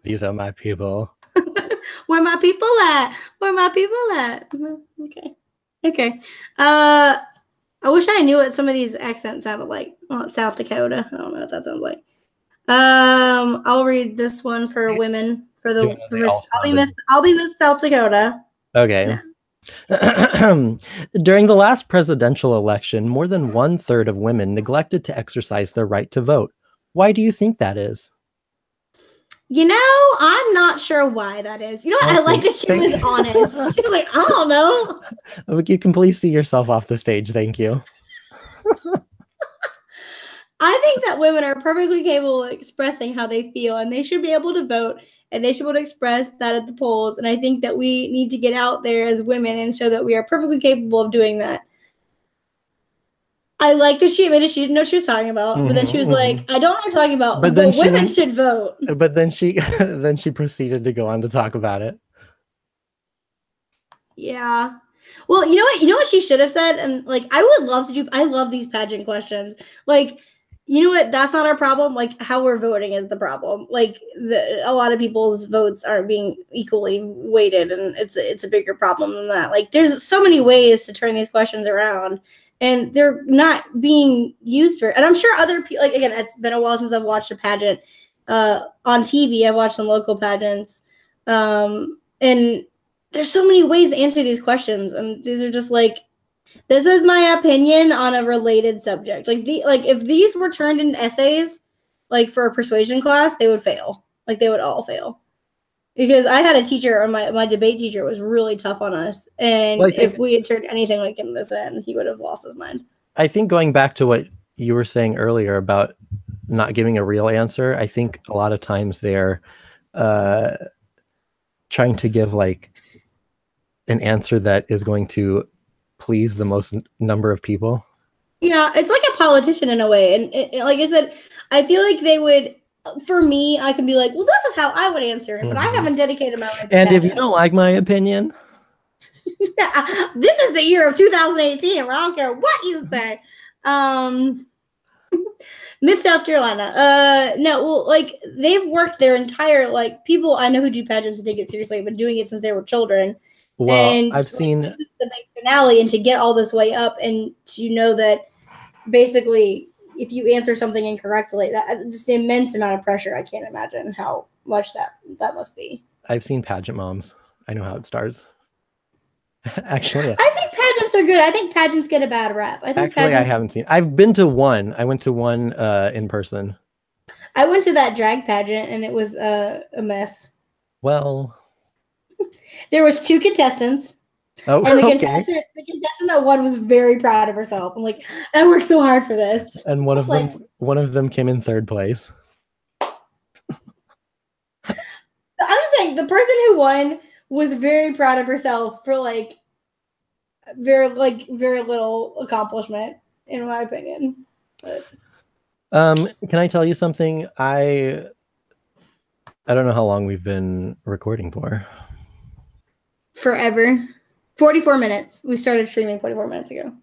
Speaker 1: These are my people.
Speaker 2: Where my people at? Where my people at? Okay. I wish I knew what some of these accents sounded like. Oh, South Dakota. I don't know what that sounds like. I'll read this one for women. I'll be Miss South Dakota.
Speaker 1: Okay. Yeah. During the last presidential election, more than 1/3 of women neglected to exercise their right to vote. Why do you think that is?
Speaker 2: You know, I'm not sure why that is. You know what? Okay. I like that she was honest. She was like, I don't know.
Speaker 1: You can please see yourself off the stage. Thank you.
Speaker 2: I think that women are perfectly capable of expressing how they feel, and they should be able to vote, and they should be able to express that at the polls. And I think that we need to get out there as women and show that we are perfectly capable of doing that. I like that she admitted she didn't know what she was talking about, but then she was like, I don't know what I'm talking about, but women should vote.
Speaker 1: But then she proceeded to go on to talk about it.
Speaker 2: Yeah. Well, you know what she should have said? And like, I love these pageant questions. Like, you know what? That's not our problem. Like, how we're voting is the problem. Like, a lot of people's votes aren't being equally weighted, and it's a bigger problem than that. Like, there's so many ways to turn these questions around, and they're not being used for. And I'm sure other people. Like, again, it's been a while since I've watched a pageant on TV. I've watched some local pageants, and there's so many ways to answer these questions, and these are just like. This is my opinion on a related subject. Like if these were turned into essays, like for a persuasion class, they would fail. Like they would all fail. Because I had a teacher, or my debate teacher was really tough on us. And if we had turned anything like in this in, he would have lost his mind.
Speaker 1: I think going back to what you were saying earlier about not giving a real answer, I think a lot of times they're trying to give like an answer that is going to please the most number of people.
Speaker 2: Yeah, it's like a politician in a way. And like I said, I feel like they would, for me, I can be like, well, this is how I would answer it, but I haven't dedicated my life to
Speaker 1: And if you don't like my opinion,
Speaker 2: this is the year of 2018, where I don't care what you say. Miss South Carolina. No, well, like they've worked their entire, like people I know who do pageants take it seriously, have been doing it since they were children.
Speaker 1: Well, and I've seen
Speaker 2: this is the big finale, and to get all this way up, and to know that basically, if you answer something incorrectly, that just the immense amount of pressure. I can't imagine how much that must be.
Speaker 1: I've seen pageant moms. I know how it starts. Actually, yeah.
Speaker 2: I think pageants are good. I think pageants get a bad rap. I think
Speaker 1: I haven't seen. I've been to one. I went to one in person.
Speaker 2: I went to that drag pageant, and it was a mess.
Speaker 1: Well.
Speaker 2: There was 2 contestants, and the contestant that won was very proud of herself. I'm like, I worked so hard for this.
Speaker 1: And one of them came in 3rd place.
Speaker 2: I'm just saying, the person who won was very proud of herself for very little accomplishment, in my opinion. But.
Speaker 1: Can I tell you something? I don't know how long we've been recording for.
Speaker 2: Forever. 44 minutes. We started streaming 44 minutes ago.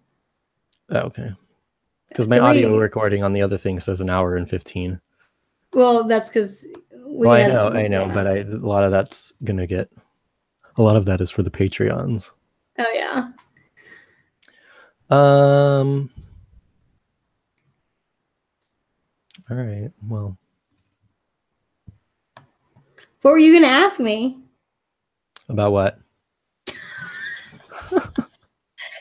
Speaker 1: Oh, okay. Because my audio recording on the other thing says 1 hour and 15.
Speaker 2: Well, that's because
Speaker 1: Well, I know, but a lot of that's gonna get. A lot of that is for the Patreons.
Speaker 2: Oh yeah.
Speaker 1: All right. Well.
Speaker 2: What were you gonna ask me?
Speaker 1: About what?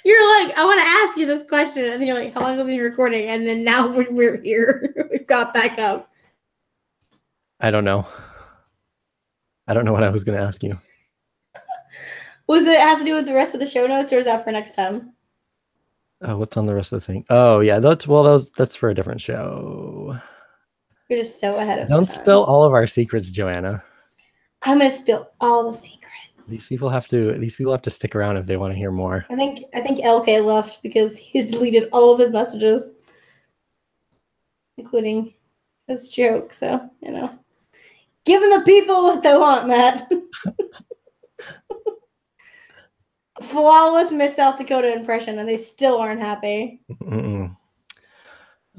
Speaker 2: You're like, I want to ask you this question, and then you're like, how long have we been recording? And then now we're here. We've got back up.
Speaker 1: I don't know. I don't know what I was gonna ask you.
Speaker 2: Was it has to do with the rest of the show notes, or is that for next time?
Speaker 1: What's on the rest of the thing? Oh yeah, that's for a different show.
Speaker 2: You're just so ahead of
Speaker 1: Don't
Speaker 2: the time.
Speaker 1: spill all of our secrets, Joanna.
Speaker 2: I'm gonna spill all the secrets.
Speaker 1: These people have to stick around if they want to hear more.
Speaker 2: I think LK left because he's deleted all of his messages, including his joke. So giving the people what they want, Matt. Flawless Miss South Dakota impression, and they still aren't happy.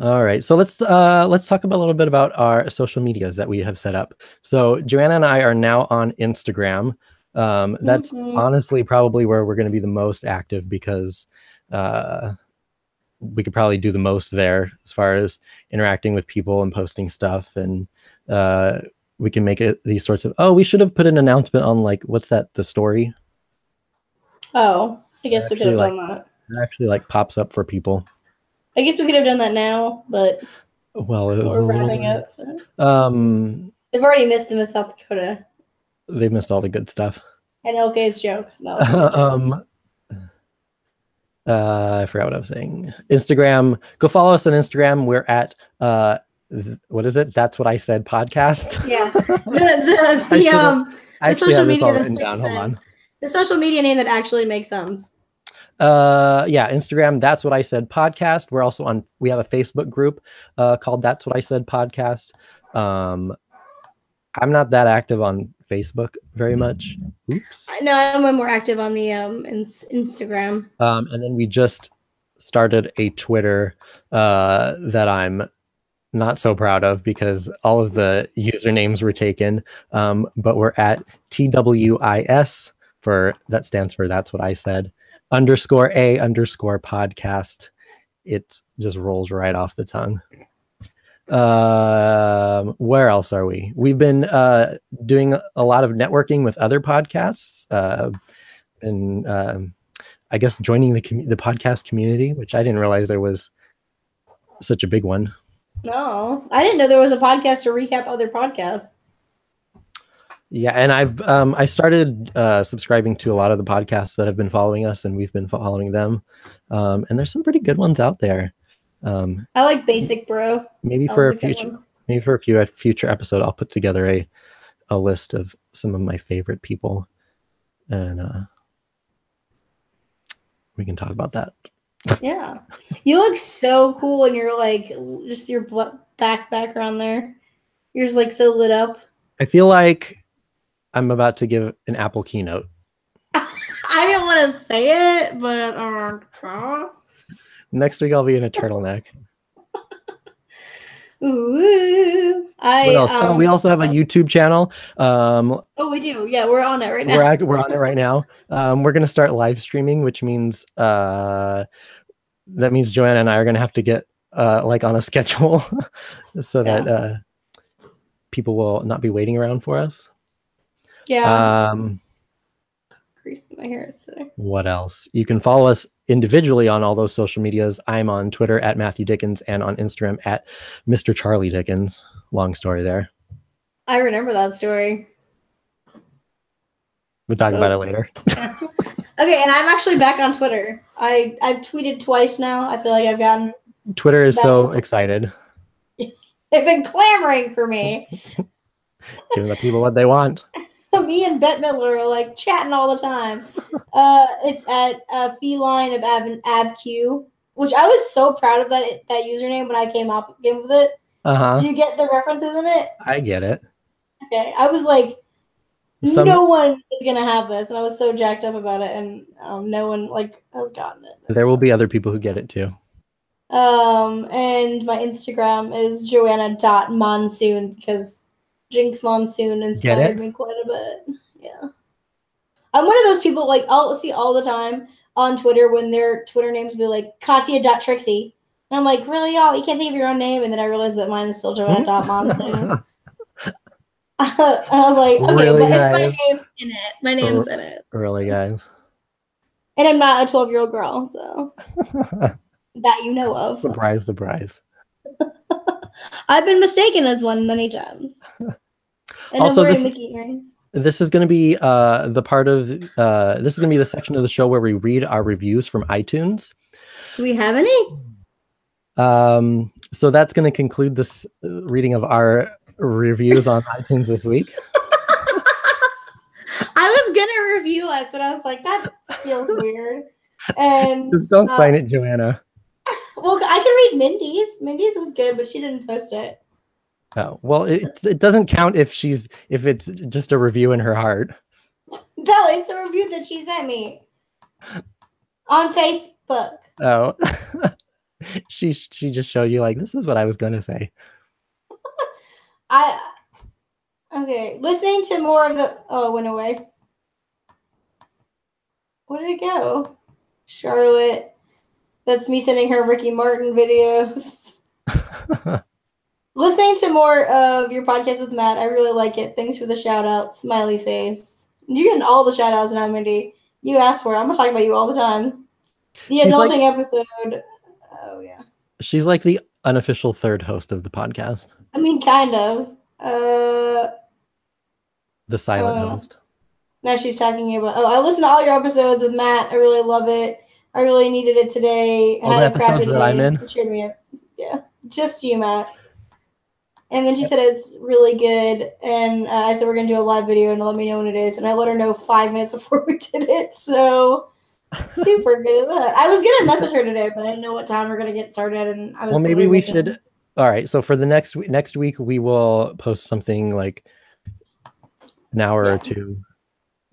Speaker 1: All right, so let's talk about a little bit about our social medias that we have set up. So Joanna and I are now on Instagram. That's honestly probably where we're going to be the most active because we could probably do the most there as far as interacting with people and posting stuff, and we can make it these sorts of. Oh, we should have put an announcement on what's that? The story.
Speaker 2: Oh, I guess we could have done that.
Speaker 1: It actually pops up for people.
Speaker 2: I guess we could have done that now, but
Speaker 1: we're
Speaker 2: wrapping up. So. They've already missed the Miss South Dakota.
Speaker 1: They missed all the good stuff.
Speaker 2: And LK's joke. No.
Speaker 1: I forgot what I was saying. Instagram. Go follow us on Instagram. We're at what is it? That's What I Said podcast.
Speaker 2: Yeah. The social media that makes sense. Hold on. The social media name that actually makes sense.
Speaker 1: Yeah, Instagram, That's What I Said podcast. We're also we have a Facebook group called That's What I Said podcast. I'm not that active on Facebook very much. Oops.
Speaker 2: No, I'm more active on the Instagram.
Speaker 1: And then we just started a Twitter that I'm not so proud of because all of the usernames were taken. But we're at TWIS that stands for That's What I Said _A_podcast. It just rolls right off the tongue. Where else are we? We've been doing a lot of networking with other podcasts and I guess joining the podcast community, which I didn't realize there was such a big one.
Speaker 2: No, I didn't know there was a podcast to recap other podcasts.
Speaker 1: Yeah, and I started subscribing to a lot of the podcasts that have been following us, and we've been following them. And there's some pretty good ones out there.
Speaker 2: I like Basic Bro.
Speaker 1: Maybe for a future episode, I'll put together a list of some of my favorite people, and we can talk about that.
Speaker 2: Yeah, you look so cool, and you're just your background there. You're just so lit up.
Speaker 1: I feel like I'm about to give an Apple keynote.
Speaker 2: I didn't want to say it, but
Speaker 1: next week I'll be in a turtleneck.
Speaker 2: Ooh,
Speaker 1: what else? We also have a YouTube channel.
Speaker 2: We do. Yeah, we're on it right now.
Speaker 1: We're on it right now. We're gonna start live streaming, which means that means Joanna and I are gonna have to get on a schedule so that people will not be waiting around for us.
Speaker 2: Yeah. Greasing my hair today.
Speaker 1: What else? You can follow us individually on all those social medias. I'm on Twitter at Matthew Dickens and on Instagram at Mr. Charlie Dickens. Long story there.
Speaker 2: I remember that story.
Speaker 1: We'll talk about it later.
Speaker 2: Okay, and I'm actually back on Twitter. I've tweeted twice now. I feel like I've gotten...
Speaker 1: Twitter is so excited.
Speaker 2: They've been clamoring for me.
Speaker 1: Giving the people what they want.
Speaker 2: Me and Bette Midler are chatting all the time. It's at Feline of AvQ, which I was so proud of that username when I came up with it. Do you get the references in it?
Speaker 1: I get it.
Speaker 2: Okay, I was like, no one is gonna have this, and I was so jacked up about it, and no one has gotten it.
Speaker 1: There will be other people who get it too.
Speaker 2: And my Instagram is joanna.monsoon because Jinx Monsoon inspired me quite a bit. Yeah. I'm one of those people, like, I'll see all the time on Twitter when their Twitter names will be like Katya.Trixie. And I'm like, really, y'all? You can't think of your own name? And then I realized that mine is still Joanna.Monsoon. I was like, okay,
Speaker 1: really,
Speaker 2: but
Speaker 1: guys?
Speaker 2: it's my name in it. My name's in it.
Speaker 1: Really, guys?
Speaker 2: And I'm not a 12-year-old girl, so that you know of.
Speaker 1: Surprise, surprise.
Speaker 2: I've been mistaken as one many times. And
Speaker 1: also,
Speaker 2: I'm wearing Mickey earrings.
Speaker 1: This is going to be the part of this is going to be the section of the show where we read our reviews from iTunes.
Speaker 2: Do we have any?
Speaker 1: So that's going to conclude this reading of our reviews on iTunes this week.
Speaker 2: I was gonna review us, but I was like, that feels weird. And
Speaker 1: just don't sign it, Joanna.
Speaker 2: Well, I can read Mindy's. Mindy's is good, but she didn't post it.
Speaker 1: Oh, well, it doesn't count if it's just a review in her heart.
Speaker 2: No, it's a review that she sent me on Facebook.
Speaker 1: Oh. she just showed you like, this is what I was gonna say.
Speaker 2: Okay, listening to more of the it went away. Where did it go? Charlotte. That's me sending her Ricky Martin videos. Listening to more of your podcast with Matt. I really like it. Thanks for the shout out. Smiley face. You're getting all the shout outs now, Mindy. You asked for it. I'm gonna talk about you all the time. The adulting episode. Oh yeah.
Speaker 1: She's like the unofficial third host of the podcast.
Speaker 2: I mean, kind of.
Speaker 1: The silent host.
Speaker 2: Now she's talking about. I listened to all your episodes with Matt. I really love it. I really needed it today.
Speaker 1: All the episodes that I'm in.
Speaker 2: It cheered me up. Yeah, just you, Matt. And then she said it's really good. And I said we're gonna do a live video and let me know when it is. And I let her know 5 minutes before we did it. So super good at that. I was gonna message her today, but I didn't know what time we're gonna get started. And I was.
Speaker 1: Well, maybe we should. All right. So for the next week, we will post something like an hour or two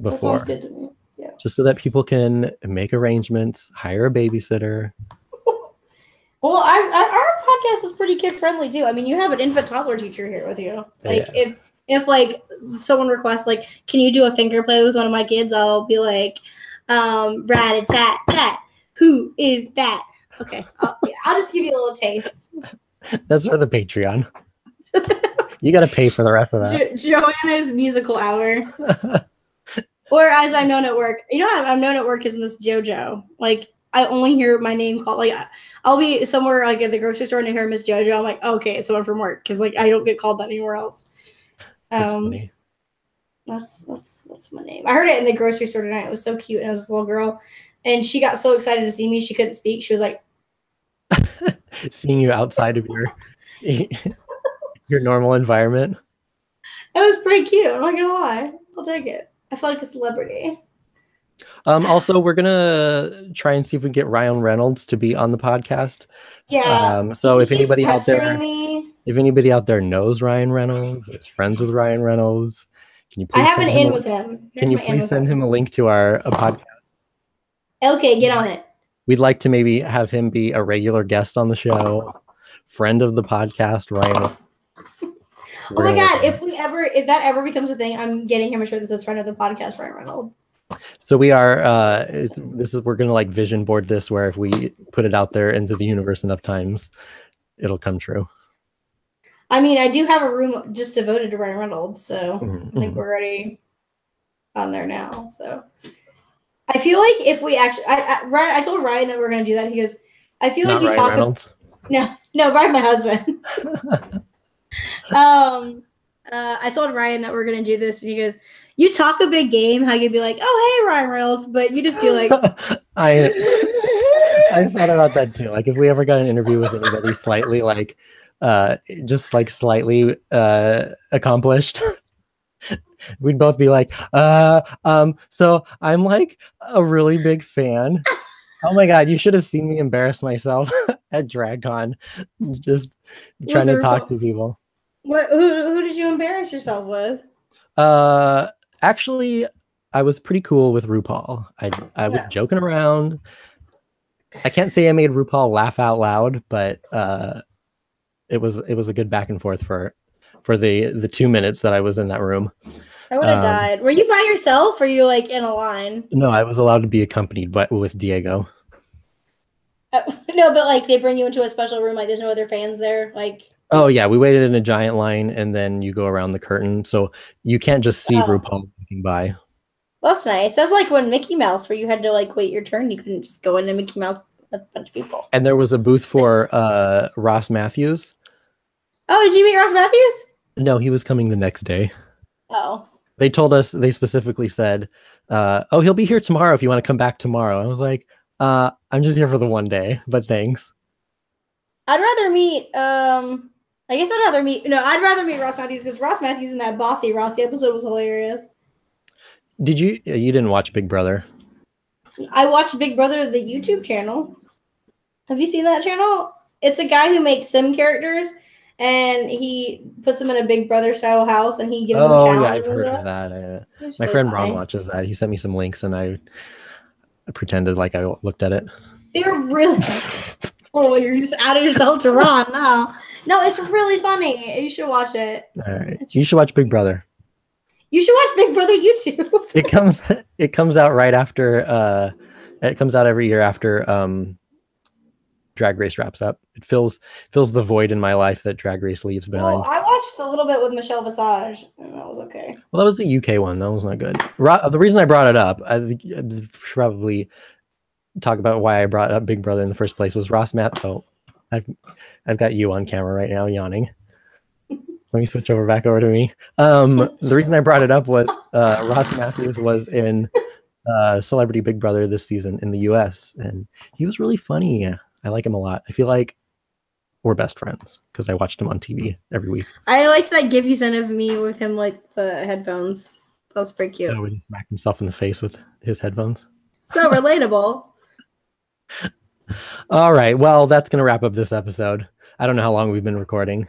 Speaker 1: before.
Speaker 2: That sounds good to me. Yeah.
Speaker 1: Just so that people can make arrangements, hire a babysitter.
Speaker 2: Well, our podcast is pretty kid friendly too. I mean, you have an infant toddler teacher here with you. Like if like someone requests like, can you do a finger play with one of my kids? I'll be like, rat-a-tat-tat. Who is that? Okay, I'll just give you a little taste.
Speaker 1: That's for the Patreon. You got to pay for the rest of that.
Speaker 2: Joanna's musical hour. Or as I'm known at work. You know, I'm known at work as Miss JoJo. Like, I only hear my name called. Like, I'll be somewhere like at the grocery store and I hear Miss JoJo. I'm like, okay, it's someone from work because like I don't get called that anywhere else.
Speaker 1: That's funny.
Speaker 2: That's my name. I heard it in the grocery store tonight. It was so cute. And I was this little girl, and she got so excited to see me she couldn't speak. She was like,
Speaker 1: seeing you outside of your normal environment.
Speaker 2: It was pretty cute. I'm not gonna lie. I'll take it. I feel like a celebrity.
Speaker 1: Also, we're gonna try and see if we can get Ryan Reynolds to be on the podcast.
Speaker 2: Yeah.
Speaker 1: So if anybody out there knows Ryan Reynolds, is friends with Ryan Reynolds, can you please? I have an in with him. Can you please send him a link to our podcast?
Speaker 2: Okay, get on it.
Speaker 1: We'd like to maybe have him be a regular guest on the show, friend of the podcast, Ryan.
Speaker 2: Oh my God! If that ever becomes a thing, I'm getting him a shirt that says "Friend of the Podcast," Ryan Reynolds.
Speaker 1: So we are. We're gonna like vision board this, where if we put it out there into the universe enough times, it'll come true.
Speaker 2: I mean, I do have a room just devoted to Ryan Reynolds, so I think we're already on there now. So I feel like if we actually, I told Ryan that we're gonna do that. He goes, "I feel like you talk."
Speaker 1: Reynolds?
Speaker 2: No, Ryan, my husband. I told Ryan that we're gonna do this, and he goes, "You talk a big game. How you'd be like, oh hey Ryan Reynolds,' but you just be like."
Speaker 1: I thought about that too. Like if we ever got an interview with anybody slightly like, just like slightly accomplished, we'd both be like, so I'm like a really big fan. Oh my God, you should have seen me embarrass myself at DragCon, just trying to talk to people.
Speaker 2: Who did you embarrass yourself with?
Speaker 1: Actually, I was pretty cool with RuPaul. I was joking around. I can't say I made RuPaul laugh out loud, but it was a good back and forth for the 2 minutes that I was in that room.
Speaker 2: I would have died. Were you by yourself or you like in a line?
Speaker 1: No, I was allowed to be accompanied with Diego.
Speaker 2: No, but like they bring you into a special room, like there's no other fans there, like.
Speaker 1: Oh yeah, we waited in a giant line, and then you go around the curtain, so you can't just see RuPaul walking by.
Speaker 2: That's nice. That's like when Mickey Mouse, where you had to like wait your turn. You couldn't just go into Mickey Mouse with a bunch of people.
Speaker 1: And there was a booth for Ross Matthews.
Speaker 2: Oh, did you meet Ross Matthews?
Speaker 1: No, he was coming the next day.
Speaker 2: Oh.
Speaker 1: They told us, they specifically said, oh, he'll be here tomorrow if you want to come back tomorrow. I was like, I'm just here for the one day, but thanks.
Speaker 2: I'd rather meet, I'd rather meet Ross Matthews because Ross Matthews in that Bossy Rossi episode was hilarious.
Speaker 1: You didn't watch Big Brother?
Speaker 2: I watched Big Brother, the YouTube channel. Have you seen that channel? It's a guy who makes sim characters and he puts them in a Big Brother style house and he gives them challenges. Oh, yeah,
Speaker 1: I've heard of that. My friend Ron watches that. He sent me some links and I pretended like I looked at it.
Speaker 2: They're really... Oh, you're just adding yourself to Ron now. No, it's really funny. You should watch it.
Speaker 1: All right. You should watch Big Brother.
Speaker 2: You should watch Big Brother YouTube.
Speaker 1: It comes out right after it comes out every year after Drag Race wraps up. It fills the void in my life that Drag Race leaves behind.
Speaker 2: Well, I watched a little bit with Michelle Visage, and that was okay.
Speaker 1: Well, that was the UK one. That was not good. The reason I brought it up, I should probably talk about why I brought up Big Brother in the first place, was Ross Oh, I've got you on camera right now yawning. Let me switch back over to me. The reason I brought it up was Ross Matthews was in Celebrity Big Brother this season in the US, and he was really funny. I like him a lot. I feel like we're best friends because I watched him on TV every week.
Speaker 2: I liked that gif you sent of me with him like the headphones. That was pretty cute.
Speaker 1: Oh, he smacked himself in the face with his headphones.
Speaker 2: So relatable.
Speaker 1: All right. Well, that's going to wrap up this episode. I don't know how long we've been recording.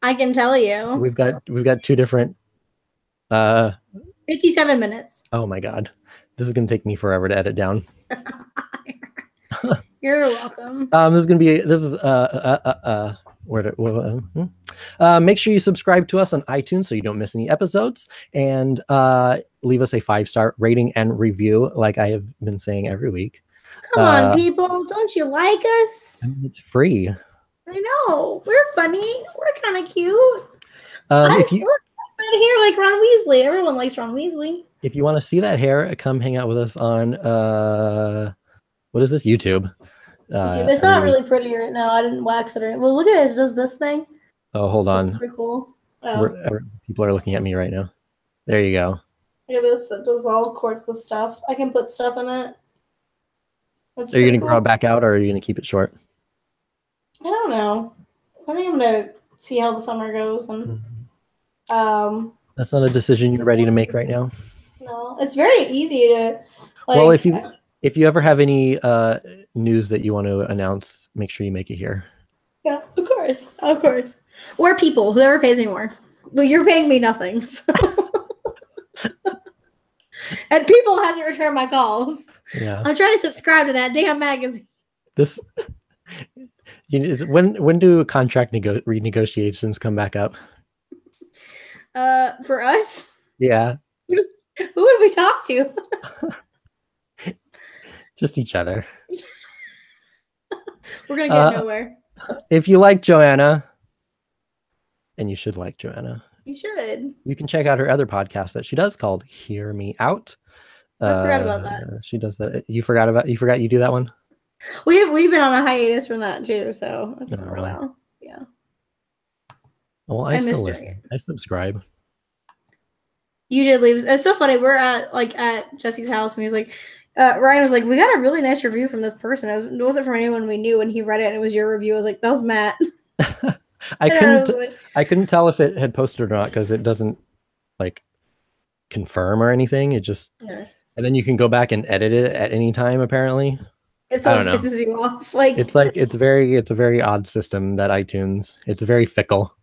Speaker 2: I can tell you.
Speaker 1: We've got two different
Speaker 2: 57 minutes.
Speaker 1: Oh my god. This is going to take me forever to edit down.
Speaker 2: You're welcome.
Speaker 1: Make sure you subscribe to us on iTunes so you don't miss any episodes, and leave us a 5-star rating and review like I have been saying every week.
Speaker 2: Come on, people. Don't you like us?
Speaker 1: It's free.
Speaker 2: I know. We're funny. We're kind of cute.
Speaker 1: If you
Speaker 2: look right here like Ron Weasley. Everyone likes Ron Weasley.
Speaker 1: If you want to see that hair, come hang out with us on what is this? YouTube.
Speaker 2: It's not really pretty right now. I didn't wax it. Well, look at it. It does this thing.
Speaker 1: Oh, hold on.
Speaker 2: That's pretty cool. Oh.
Speaker 1: People are looking at me right now. There you go.
Speaker 2: Look at this. It does all sorts of stuff. I can put stuff in it.
Speaker 1: Are you going to grow it back out, or are you going to keep it short?
Speaker 2: I don't know. I think I'm going to see how the summer goes. And
Speaker 1: that's not a decision you're ready to make right now.
Speaker 2: No, it's very easy to. Like,
Speaker 1: well, if you ever have any news that you want to announce, make sure you make it here.
Speaker 2: Yeah, of course. Or people, whoever pays me more. Well, you're paying me nothing. So. And people hasn't returned my calls.
Speaker 1: Yeah,
Speaker 2: I'm trying to subscribe to that damn magazine.
Speaker 1: When do contract renegotiations come back up?
Speaker 2: For us?
Speaker 1: Yeah.
Speaker 2: Who would we talk to?
Speaker 1: Just each other.
Speaker 2: We're gonna get nowhere.
Speaker 1: If you like Joanna, and you should like Joanna,
Speaker 2: you should.
Speaker 1: You can check out her other podcast that she does called Hear Me Out.
Speaker 2: I forgot about that.
Speaker 1: She does that. You forgot you do that one?
Speaker 2: We've been on a hiatus from that too, so it's been a
Speaker 1: really?
Speaker 2: while. Yeah.
Speaker 1: Well, I still listen. I subscribe.
Speaker 2: You did leave. It's so funny. We're at Jesse's house, and he's like, Ryan was like, "We got a really nice review from this person. It wasn't from anyone we knew." And he read it, and it was your review. I was like, "That was Matt."
Speaker 1: I couldn't tell if it had posted or not because it doesn't like confirm or anything. It just and then you can go back and edit it at any time. Apparently,
Speaker 2: it pisses you off.
Speaker 1: It's a very odd system that iTunes. It's very fickle.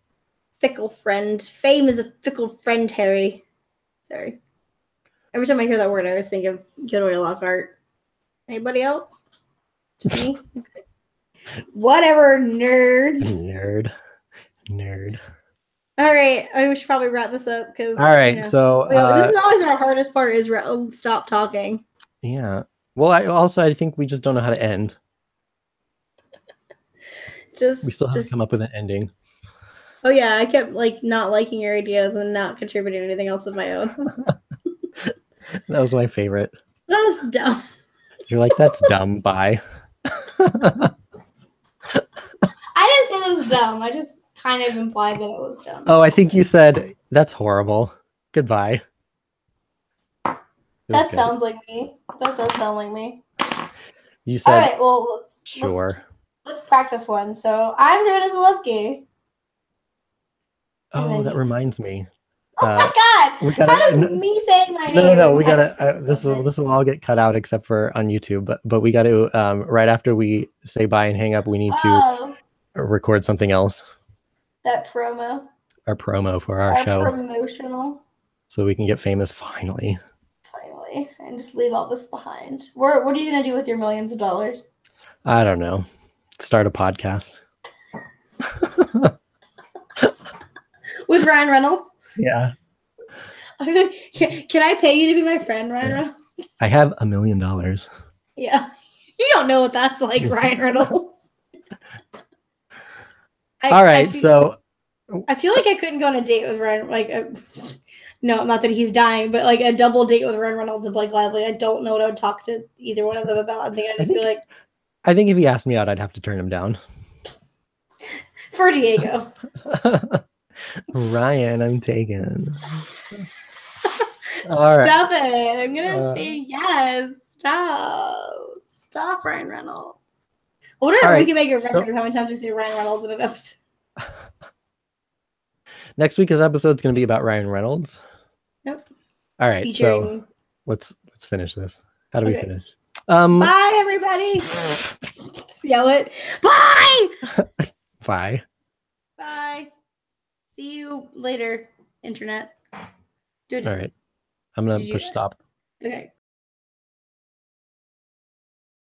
Speaker 2: Fickle friend. Fame is a fickle friend, Harry. Sorry. Every time I hear that word, I always think of Gilroy Lockhart. Anybody else? Just me? Whatever, nerds.
Speaker 1: Nerd.
Speaker 2: All right, we should probably wrap this up because.
Speaker 1: All right, so
Speaker 2: this is always our hardest part: is stop talking.
Speaker 1: Yeah. Well, I think we just don't know how to end. We still have to come up with an ending.
Speaker 2: Oh yeah, I kept not liking your ideas and not contributing anything else of my own.
Speaker 1: That was my favorite.
Speaker 2: That was dumb.
Speaker 1: You're like, that's dumb. Bye.
Speaker 2: I didn't say it was dumb. I just kind of implied that it was dumb.
Speaker 1: Oh, I think you said that's horrible. Goodbye.
Speaker 2: That sounds like me. That does sound like me.
Speaker 1: You said.
Speaker 2: All right. Well, let's practice one. So I'm Jordan Zaleski.
Speaker 1: Oh, that reminds me.
Speaker 2: Oh my God! How does me saying my name?
Speaker 1: No. We gotta. This will all get cut out except for on YouTube. But we got to right after we say bye and hang up, we need to record something else.
Speaker 2: That promo.
Speaker 1: Our promo for our show.
Speaker 2: Promotional.
Speaker 1: So we can get famous finally.
Speaker 2: And just leave all this behind. What are you gonna do with your millions of dollars?
Speaker 1: I don't know. Start a podcast.
Speaker 2: With Ryan Reynolds?
Speaker 1: Yeah.
Speaker 2: Can I pay you to be my friend, Ryan Reynolds?
Speaker 1: I have $1 million.
Speaker 2: Yeah. You don't know what that's like, Ryan Reynolds.
Speaker 1: All right, so
Speaker 2: I feel like I couldn't go on a date with Ryan. No, not that he's dying, but a double date with Ryan Reynolds and Blake Lively. I don't know what I would talk to either one of them about. I think I'd just be like.
Speaker 1: I think if he asked me out, I'd have to turn him down.
Speaker 2: For Diego.
Speaker 1: Ryan, I'm taken. All right.
Speaker 2: Stop it. I'm going to say yes. Stop, Ryan Reynolds. I wonder if we can make a record of how many times we say Ryan Reynolds in an episode.
Speaker 1: Next week's episode is going to be about Ryan Reynolds.
Speaker 2: Yep.
Speaker 1: All right, so let's finish this. How do we finish?
Speaker 2: Bye, everybody. Yell it. Bye.
Speaker 1: Bye.
Speaker 2: Bye. See you later, internet.
Speaker 1: All right. I'm going to push stop.
Speaker 2: Okay.